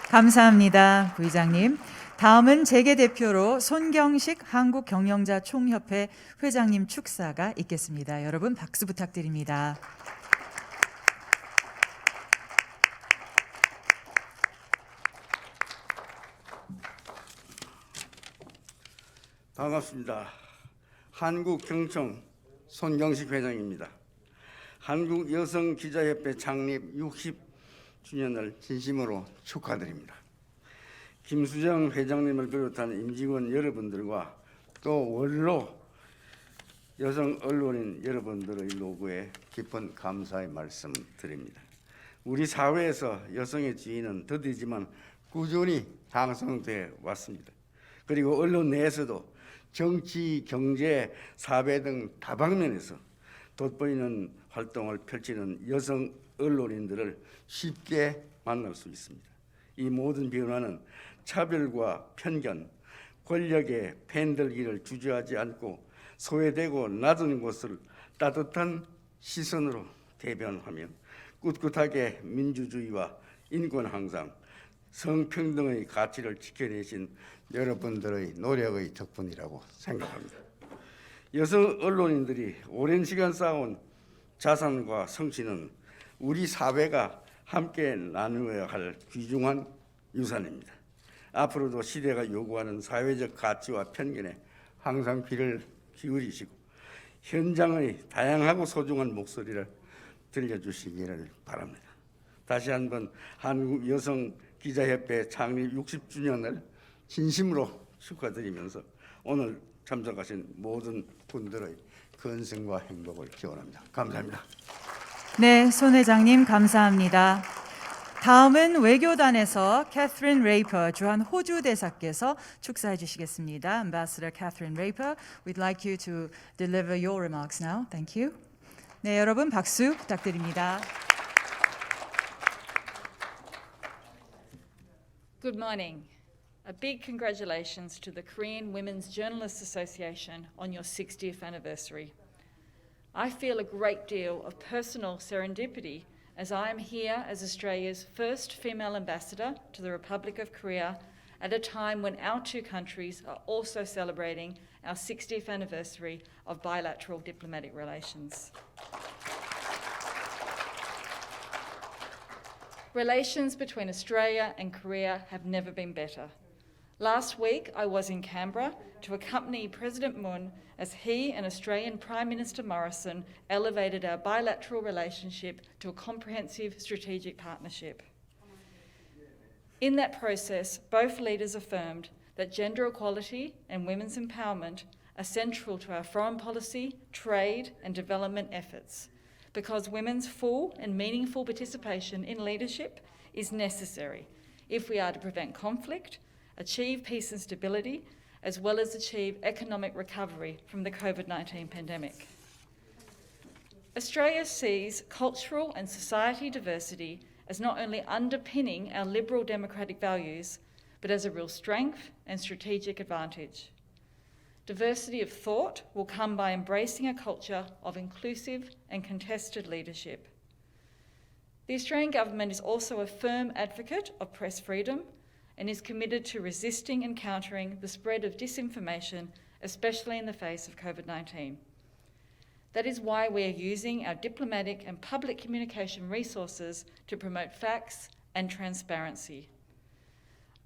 감사합니다, 부의장님. 다음은 재계 대표로 손경식 한국경영자총협회 회장님 축사가 있겠습니다. 여러분 박수 부탁드립니다. 반갑습니다. 한국경청 손경식 회장입니다. 한국여성기자협회 창립 60주년을 진심으로 축하드립니다. 김수정 회장님을 비롯한 임직원 여러분들과 또 원로 여성 언론인 여러분들의 노고에 깊은 감사의 말씀 드립니다. 우리 사회에서 여성의 지위는 더디지만 꾸준히 향상돼 왔습니다. 그리고 언론 내에서도 정치, 경제, 사회 등 다방면에서 돋보이는 활동을 펼치는 여성 언론인들을 쉽게 만날 수 있습니다. 이 모든 변화는 차별과 편견, 권력의 팬들기를 주저하지 않고 소외되고 낮은 곳을 따뜻한 시선으로 대변하며 꿋꿋하게 민주주의와 인권 향상, 성평등의 가치를 지켜내신 여러분들의 노력의 덕분이라고 생각합니다. 여성 언론인들이 오랜 시간 쌓아온 자산과 성취는 우리 사회가 함께 나누어야 할 귀중한 유산입니다. 앞으로도 시대가 요구하는 사회적 가치와 편견에 항상 귀를 기울이시고 현장의 다양하고 소중한 목소리를 들려주시기를 바랍니다. 다시 한번 한국여성기자협회 창립 60주년을 진심으로 축하드리면서 오늘 참석하신 모든 분들의 건승과 행복을 기원합니다. 감사합니다. 네, 손 회장님 감사합니다. 다음은 외교단에서 캐서린 레이퍼 주한 호주 대사께서 축사해 주시겠습니다. Ambassador Catherine Raper, we'd like you to deliver your remarks now. Thank you. 네, 여러분 박수 부탁드립니다. Good morning. A big congratulations to the Korean Women's Journalists Association on your 60th anniversary. I feel a great deal of personal serendipity as I am here as Australia's first female ambassador to the Republic of Korea at a time when our two countries are also celebrating our 60th anniversary of bilateral diplomatic relations. Relations between Australia and Korea have never been better. Last week, I was in Canberra to accompany President Moon as he and Australian Prime Minister Morrison elevated our bilateral relationship to a comprehensive strategic partnership. In that process, both leaders affirmed that gender equality and women's empowerment are central to our foreign policy, trade and development efforts, because women's full and meaningful participation in leadership is necessary if we are to prevent conflict, achieve peace and stability, as well as achieve economic recovery from the COVID-19 pandemic. Australia sees cultural and society diversity as not only underpinning our liberal democratic values, but as a real strength and strategic advantage. Diversity of thought will come by embracing a culture of inclusive and contested leadership. The Australian Government is also a firm advocate of press freedom and is committed to resisting and countering the spread of disinformation, especially in the face of COVID-19. That is why we are using our diplomatic and public communication resources to promote facts and transparency.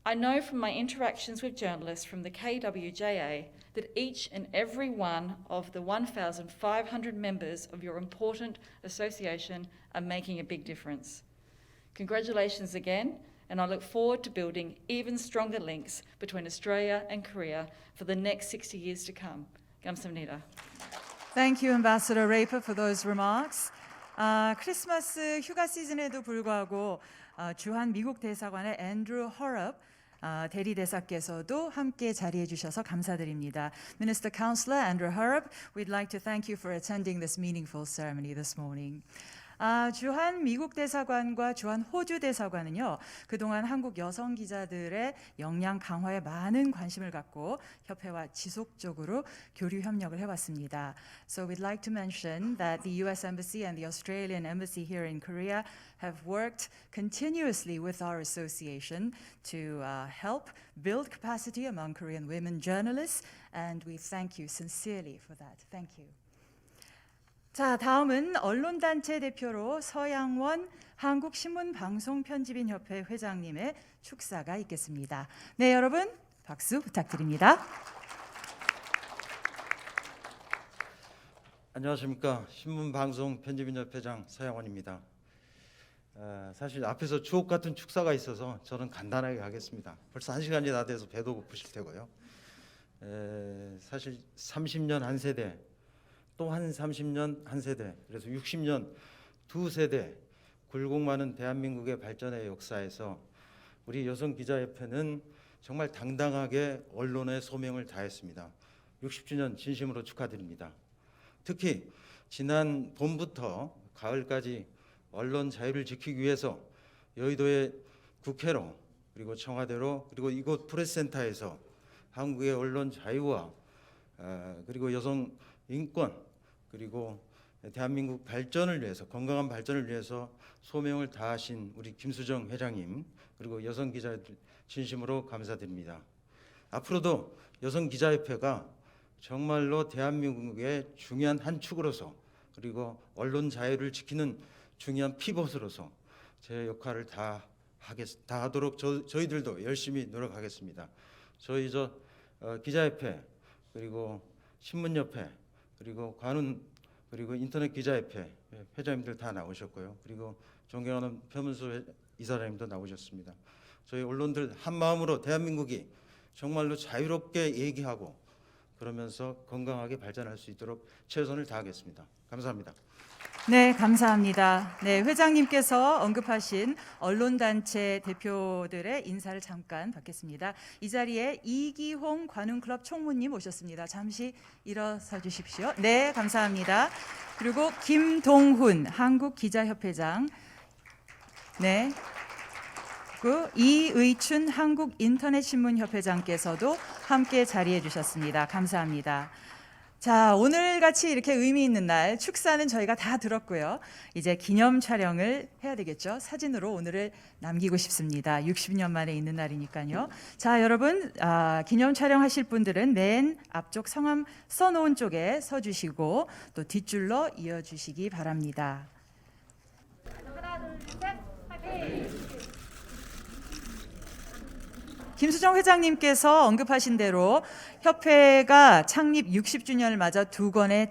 I know from my interactions with journalists from the KWJA that each and every one of the 1,500 members of your important association are making a big difference. Congratulations again, and I look forward to building even stronger links between Australia and Korea for the next 60 years to come. 감사합니다. Thank you, Ambassador Raper, for those remarks. 크리스마스 휴가 시즌에도 불구하고 주한 미국 대사관의 앤드루 허럽 대리 대사께서도 함께 자리해 주셔서 감사드립니다. Minister Counselor Andrew Harrop, we'd like to thank you for attending this meaningful ceremony this morning. 주한 미국 대사관과 주한 호주 대사관은요, 그동안 한국 여성 기자들의 역량 강화에 많은 관심을 갖고 협회와 지속적으로 교류 협력을 해왔습니다. So we'd like to mention that the U.S. Embassy and the Australian Embassy here in Korea have worked continuously with our association to help build capacity among Korean women journalists, and we thank you sincerely for that. Thank you. 자, 다음은 언론단체 대표로 서양원 한국신문방송편집인협회 회장님의 축사가 있겠습니다. 네, 여러분 박수 부탁드립니다. 안녕하십니까. 신문방송편집인협회장 서양원입니다. 사실 앞에서 주옥 같은 축사가 있어서 저는 간단하게 가겠습니다. 벌써 1시간이 다 돼서 배도 고프실 테고요. 사실 30년 한 세대, 또 한 30년 한 세대, 그래서 60년 두 세대 굴곡 많은 대한민국의 발전의 역사에서 우리 여성기자협회는 정말 당당하게 언론의 소명을 다했습니다. 60주년 진심으로 축하드립니다. 특히 지난 봄부터 가을까지 언론 자유를 지키기 위해서 여의도의 국회로, 그리고 청와대로, 그리고 이곳 프레스센터에서 한국의 언론 자유와 그리고 여성 인권, 그리고 대한민국 발전을 위해서, 건강한 발전을 위해서 소명을 다하신 우리 김수정 회장님, 그리고 여성 기자들 진심으로 감사드립니다. 앞으로도 여성 기자협회가 정말로 대한민국의 중요한 한 축으로서, 그리고 언론 자유를 지키는 중요한 피벗으로서 제 역할을 다 하도록 저희들도 열심히 노력하겠습니다. 저희 기자협회, 그리고 신문협회, 그리고 관훈, 그리고 인터넷 기자협회 회장님들 다 나오셨고요. 그리고 존경하는 표문수 이사장님도 나오셨습니다. 저희 언론들 한 마음으로 대한민국이 정말로 자유롭게 얘기하고 그러면서 건강하게 발전할 수 있도록 최선을 다하겠습니다. 감사합니다. 네, 감사합니다. 네, 회장님께서 언급하신 언론단체 대표들의 인사를 잠깐 받겠습니다. 이 자리에 이기홍 관훈클럽 총무님 오셨습니다. 잠시 일어서 주십시오. 네, 감사합니다. 그리고 김동훈 한국기자협회장, 네, 그 이의춘 한국인터넷신문협회장께서도 함께 자리해 주셨습니다. 감사합니다. 자, 오늘 같이 이렇게 의미 있는 날 축사는 저희가 다 들었고요. 이제 기념 촬영을 해야 되겠죠. 사진으로 오늘을 남기고 싶습니다. 60년 만에 있는 날이니까요. 자, 여러분 기념 촬영하실 분들은 맨 앞쪽 성함 써놓은 쪽에 서주시고 또 뒷줄로 이어주시기 바랍니다. 하나, 둘, 셋, 화이팅! 김수정 회장님께서 언급하신 대로 협회가 창립 60주년을 맞아 2권의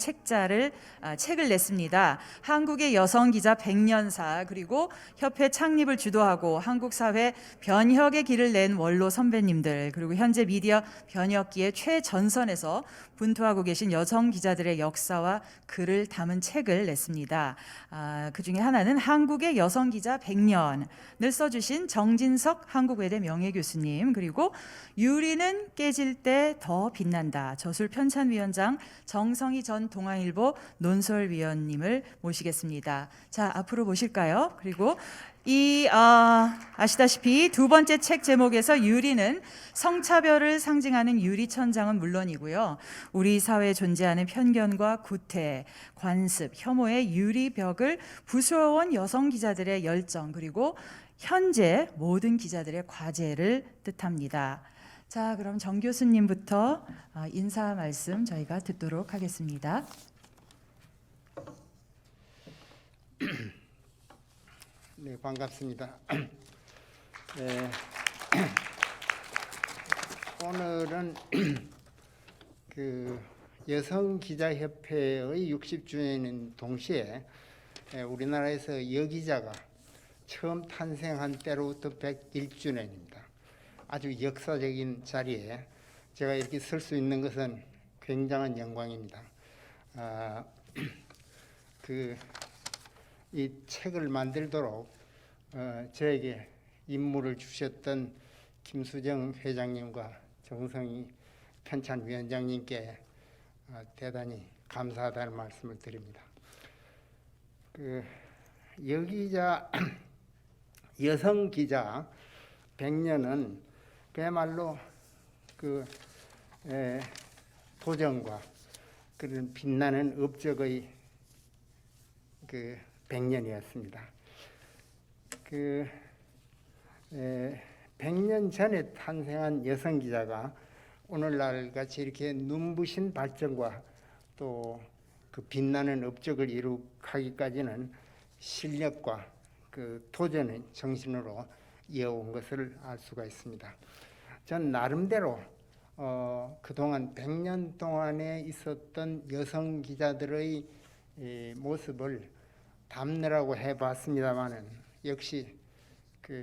책을 냈습니다. 한국의 여성 기자 100년사, 그리고 협회 창립을 주도하고 한국 사회 변혁의 길을 낸 원로 선배님들, 그리고 현재 미디어 변혁기의 최전선에서 분투하고 계신 여성 기자들의 역사와 글을 담은 책을 냈습니다. 그 중에 하나는 한국의 여성 기자 100년을 써주신 정진석 한국외대 명예교수님, 그리고 유리는 깨질 때 더 빛난다 저술 편찬위원장 정성희 전 동아일보 논설위원님을 모시겠습니다. 자, 앞으로 모실까요? 그리고 아시다시피 두 번째 책 제목에서 유리는 성차별을 상징하는 유리천장은 물론이고요. 우리 사회에 존재하는 편견과 구태, 관습, 혐오의 유리벽을 부수어온 여성 기자들의 열정, 그리고 현재 모든 기자들의 과제를 뜻합니다. 자, 그럼 정 교수님부터 인사 말씀 저희가 듣도록 하겠습니다. 네, 반갑습니다. 네, 오늘은 그 여성기자협회의 60주년인 동시에 우리나라에서 여기자가 처음 탄생한 때로부터 101주년입니다. 아주 역사적인 자리에 제가 이렇게 설 수 있는 것은 굉장한 영광입니다. 이 책을 만들도록 저에게 임무를 주셨던 김수정 회장님과 정성희 편찬위원장님께 대단히 감사하다는 말씀을 드립니다. 여기자 여성 기자 100년은 그야말로 도전과 그런 빛나는 업적의 100년이었습니다. 100년 전에 탄생한 여성 기자가 오늘날 같이 이렇게 눈부신 발전과 또 그 빛나는 업적을 이룩하기까지는 실력과 그 도전의 정신으로 이어온 것을 알 수가 있습니다. 전 나름대로 그동안 100년 동안에 있었던 여성 기자들의 모습을 담느라고 해봤습니다만은 역시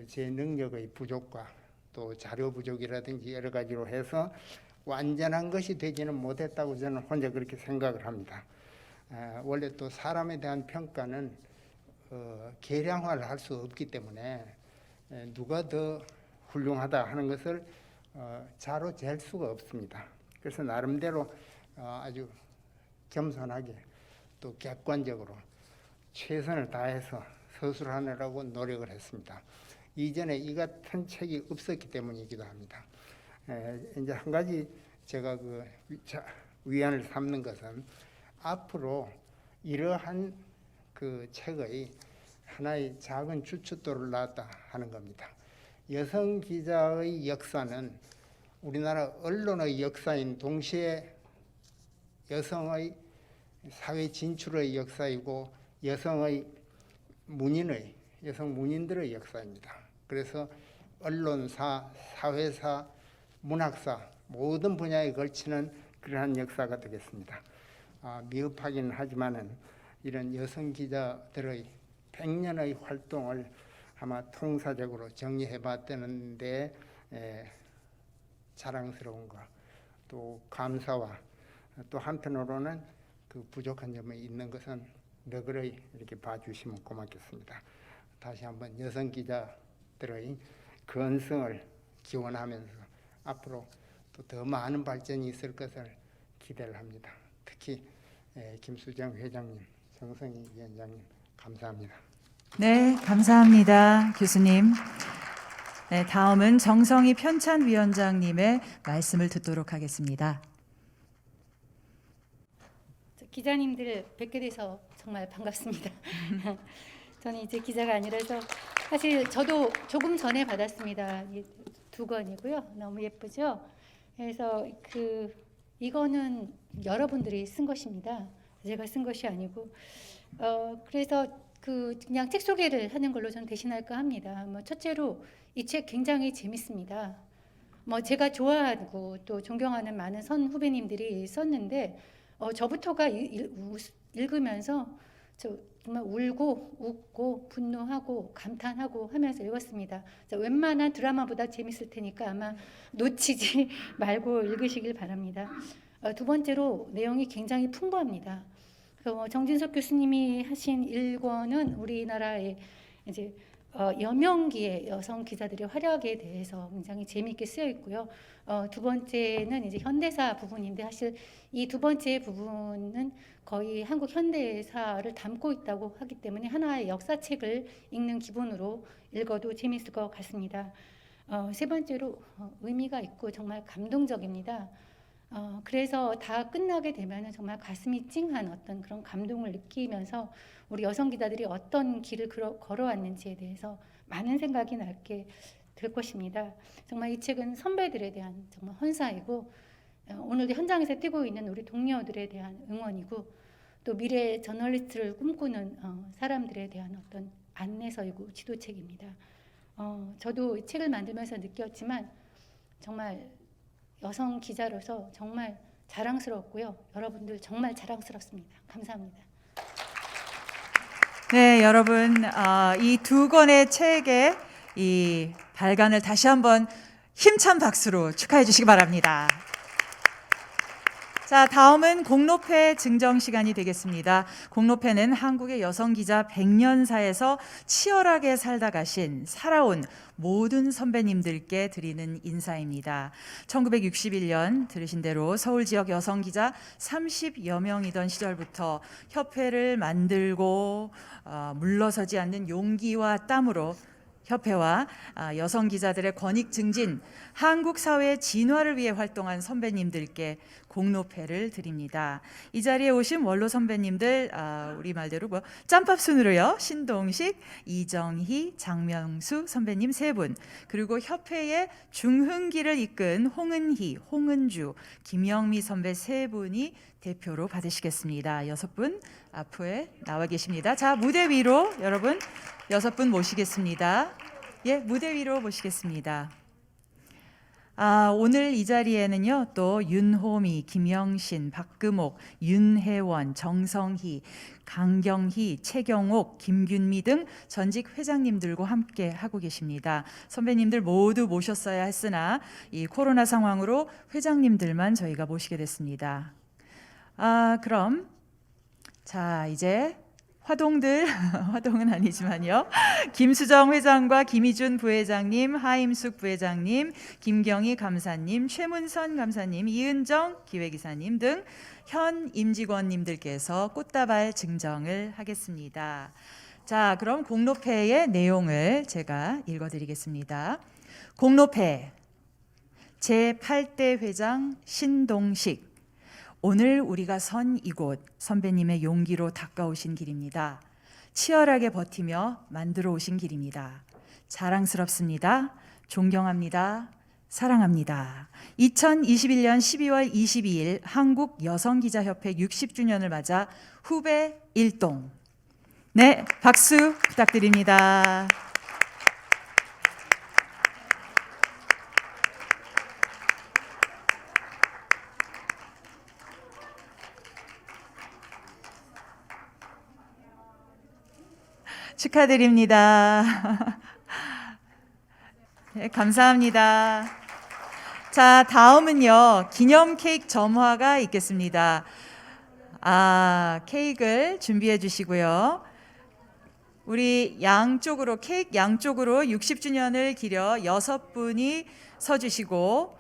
제 능력의 부족과 또 자료 부족이라든지 여러 가지로 해서 완전한 것이 되지는 못했다고 저는 혼자 그렇게 생각을 합니다. 원래 또 사람에 대한 평가는 계량화를 할 수 없기 때문에 누가 더 훌륭하다 하는 것을 자로 잴 수가 없습니다. 그래서 나름대로 아주 겸손하게 또 객관적으로 최선을 다해서 서술하느라고 노력을 했습니다. 이전에 이 같은 책이 없었기 때문이기도 합니다. 이제 한 가지 제가 위안을 삼는 것은 앞으로 이러한 책의 하나의 작은 주춧돌을 놨다 하는 겁니다. 여성 기자의 역사는 우리나라 언론의 역사인 동시에 여성의 사회 진출의 역사이고 여성 문인들의 역사입니다. 그래서 언론사, 사회사, 문학사 모든 분야에 걸치는 그러한 역사가 되겠습니다. 미흡하기는 하지만은 이런 여성 기자들의 100년의 활동을 아마 통사적으로 정리해봤다는데 자랑스러움과 또 감사와 또 한편으로는 그 부족한 점이 있는 것은 너그러이 이렇게 봐주시면 고맙겠습니다. 다시 한번 여성 기자들의 건승을 기원하면서 앞으로 또 더 많은 발전이 있을 것을 기대를 합니다. 특히 김수정 회장님, 정성희 위원장님 감사합니다. 네, 감사합니다, 교수님. 네, 다음은 정성희 편찬위원장님의 말씀을 듣도록 하겠습니다. 기자님들 뵙게 돼서 정말 반갑습니다. 저는 이제 기자가 아니라서 사실 저도 조금 전에 받았습니다. 두 권이고요. 너무 예쁘죠? 그래서 이거는 여러분들이 쓴 것입니다. 제가 쓴 것이 아니고 그래서 그냥 책 소개를 하는 걸로 좀 대신할까 합니다. 첫째로 이 책 굉장히 재밌습니다. 제가 좋아하고 또 존경하는 많은 선 후배님들이 썼는데 저부터가 읽으면서 정말 울고 웃고 분노하고 감탄하고 하면서 읽었습니다. 웬만한 드라마보다 재밌을 테니까 아마 놓치지 말고 읽으시길 바랍니다. 두 번째로 내용이 굉장히 풍부합니다. 정진석 교수님이 하신 1권은 우리나라의 이제 여명기의 여성 기자들의 활약에 대해서 굉장히 재미있게 쓰여 있고요. 두 번째는 이제 현대사 부분인데 사실 이 두 번째 부분은 거의 한국 현대사를 담고 있다고 하기 때문에 하나의 역사책을 읽는 기분으로 읽어도 재미있을 것 같습니다. 세 번째로 의미가 있고 정말 감동적입니다. 그래서 다 끝나게 되면 정말 가슴이 찡한 어떤 그런 감동을 느끼면서 우리 여성 기자들이 어떤 길을 걸어왔는지에 대해서 많은 생각이 나게 될 것입니다. 정말 이 책은 선배들에 대한 정말 헌사이고 오늘도 현장에서 뛰고 있는 우리 동료들에 대한 응원이고 또 미래 저널리스트를 꿈꾸는 사람들에 대한 어떤 안내서이고 지도책입니다. 저도 이 책을 만들면서 느꼈지만 정말 여성 기자로서 정말 자랑스럽고요. 여러분들 정말 자랑스럽습니다. 감사합니다. 네, 여러분, 이 두 권의 책의 이 발간을 다시 한번 힘찬 박수로 축하해 주시기 바랍니다. 자, 다음은 공로패 증정 시간이 되겠습니다. 공로패는 한국의 여성 기자 100년사에서 치열하게 살다 가신 살아온 모든 선배님들께 드리는 인사입니다. 1961년 들으신 대로 서울 지역 여성 기자 30여 명이던 시절부터 협회를 만들고 물러서지 않는 용기와 땀으로 협회와 여성 기자들의 권익 증진, 한국 사회의 진화를 위해 활동한 선배님들께 공로패를 드립니다. 이 자리에 오신 원로 선배님들, 우리 말대로 짬밥 순으로요. 신동식, 이정희, 장명수 선배님 3분, 그리고 협회의 중흥기를 이끈 홍은희, 홍은주, 김영미 선배 3분이 대표로 받으시겠습니다. 6분 앞에 나와 계십니다. 자, 무대 위로 여러분 6분 모시겠습니다. 예, 무대 위로 모시겠습니다. 오늘 이 자리에는요, 또 윤호미, 김영신, 박금옥, 윤혜원, 정성희, 강경희, 최경옥, 김균미 등 전직 회장님들과 함께 하고 계십니다. 선배님들 모두 모셨어야 했으나 이 코로나 상황으로 회장님들만 저희가 모시게 됐습니다. 그럼 자, 이제 화동은 아니지만요. 김수정 회장과 김희준 부회장님, 하임숙 부회장님, 김경희 감사님, 최문선 감사님, 이은정 기획이사님 등 현 임직원님들께서 꽃다발 증정을 하겠습니다. 자, 그럼 공로패의 내용을 제가 읽어드리겠습니다. 공로패 제8대 회장 신동식. 오늘 우리가 선 이곳 선배님의 용기로 닦아오신 길입니다. 치열하게 버티며 만들어 오신 길입니다. 자랑스럽습니다. 존경합니다. 사랑합니다. 2021년 12월 22일 한국여성기자협회 60주년을 맞아 후배 일동. 네, 박수 부탁드립니다. 축하드립니다. 네, 감사합니다. 자, 다음은요, 기념 케이크 점화가 있겠습니다. 케이크를 준비해 주시고요. 우리 양쪽으로, 케이크 양쪽으로 60주년을 기려 6분이 서주시고,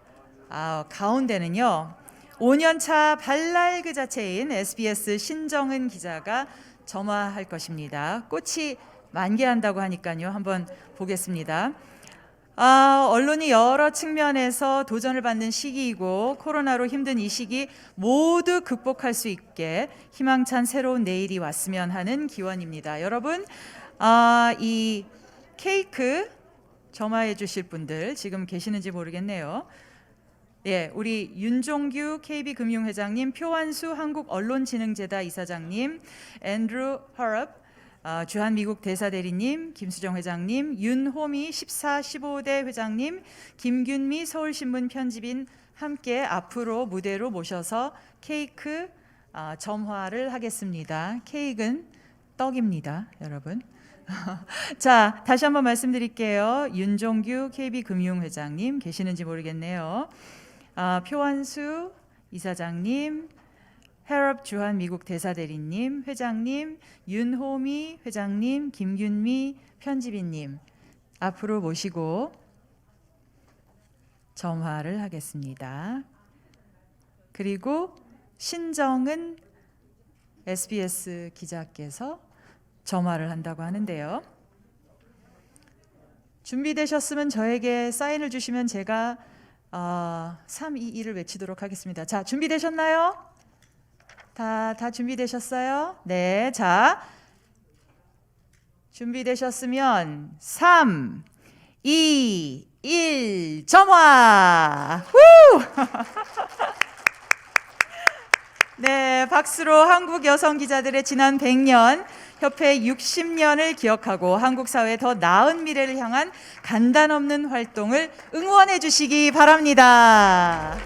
가운데는요, 5년차 발랄 그 자체인 SBS 신정은 기자가 점화할 것입니다. 꽃이 만개한다고 하니까요. 한번 보겠습니다. 언론이 여러 측면에서 도전을 받는 시기이고 코로나로 힘든 이 시기 모두 극복할 수 있게 희망찬 새로운 내일이 왔으면 하는 기원입니다. 여러분, 이 케이크 점화해 주실 분들 지금 계시는지 모르겠네요. 예, 우리 윤종규 KB금융회장님, 표완수 한국언론진흥재단 이사장님, 앤드루 허럽 주한미국 대사대리님, 김수정 회장님, 윤호미 14, 15대 회장님, 김균미 서울신문 편집인 함께 앞으로 무대로 모셔서 케이크 점화를 하겠습니다. 케이크는 떡입니다, 여러분. 자, 다시 한번 말씀드릴게요. 윤종규 KB금융회장님 계시는지 모르겠네요. 표완수 이사장님, 헤럽 주한 미국 대사대리님, 회장님, 윤호미 회장님, 김균미 편집인님 앞으로 모시고 점화를 하겠습니다. 그리고 신정은 SBS 기자께서 점화를 한다고 하는데요. 준비되셨으면 저에게 사인을 주시면 제가 3, 2, 1을 외치도록 하겠습니다. 자, 준비되셨나요? 다 준비되셨어요? 네, 자, 준비되셨으면 3, 2, 1, 점화! 후! 네, 박수로 한국 여성 기자들의 지난 100년, 협회 60년을 기억하고 한국 사회의 더 나은 미래를 향한 간단 없는 활동을 응원해 주시기 바랍니다.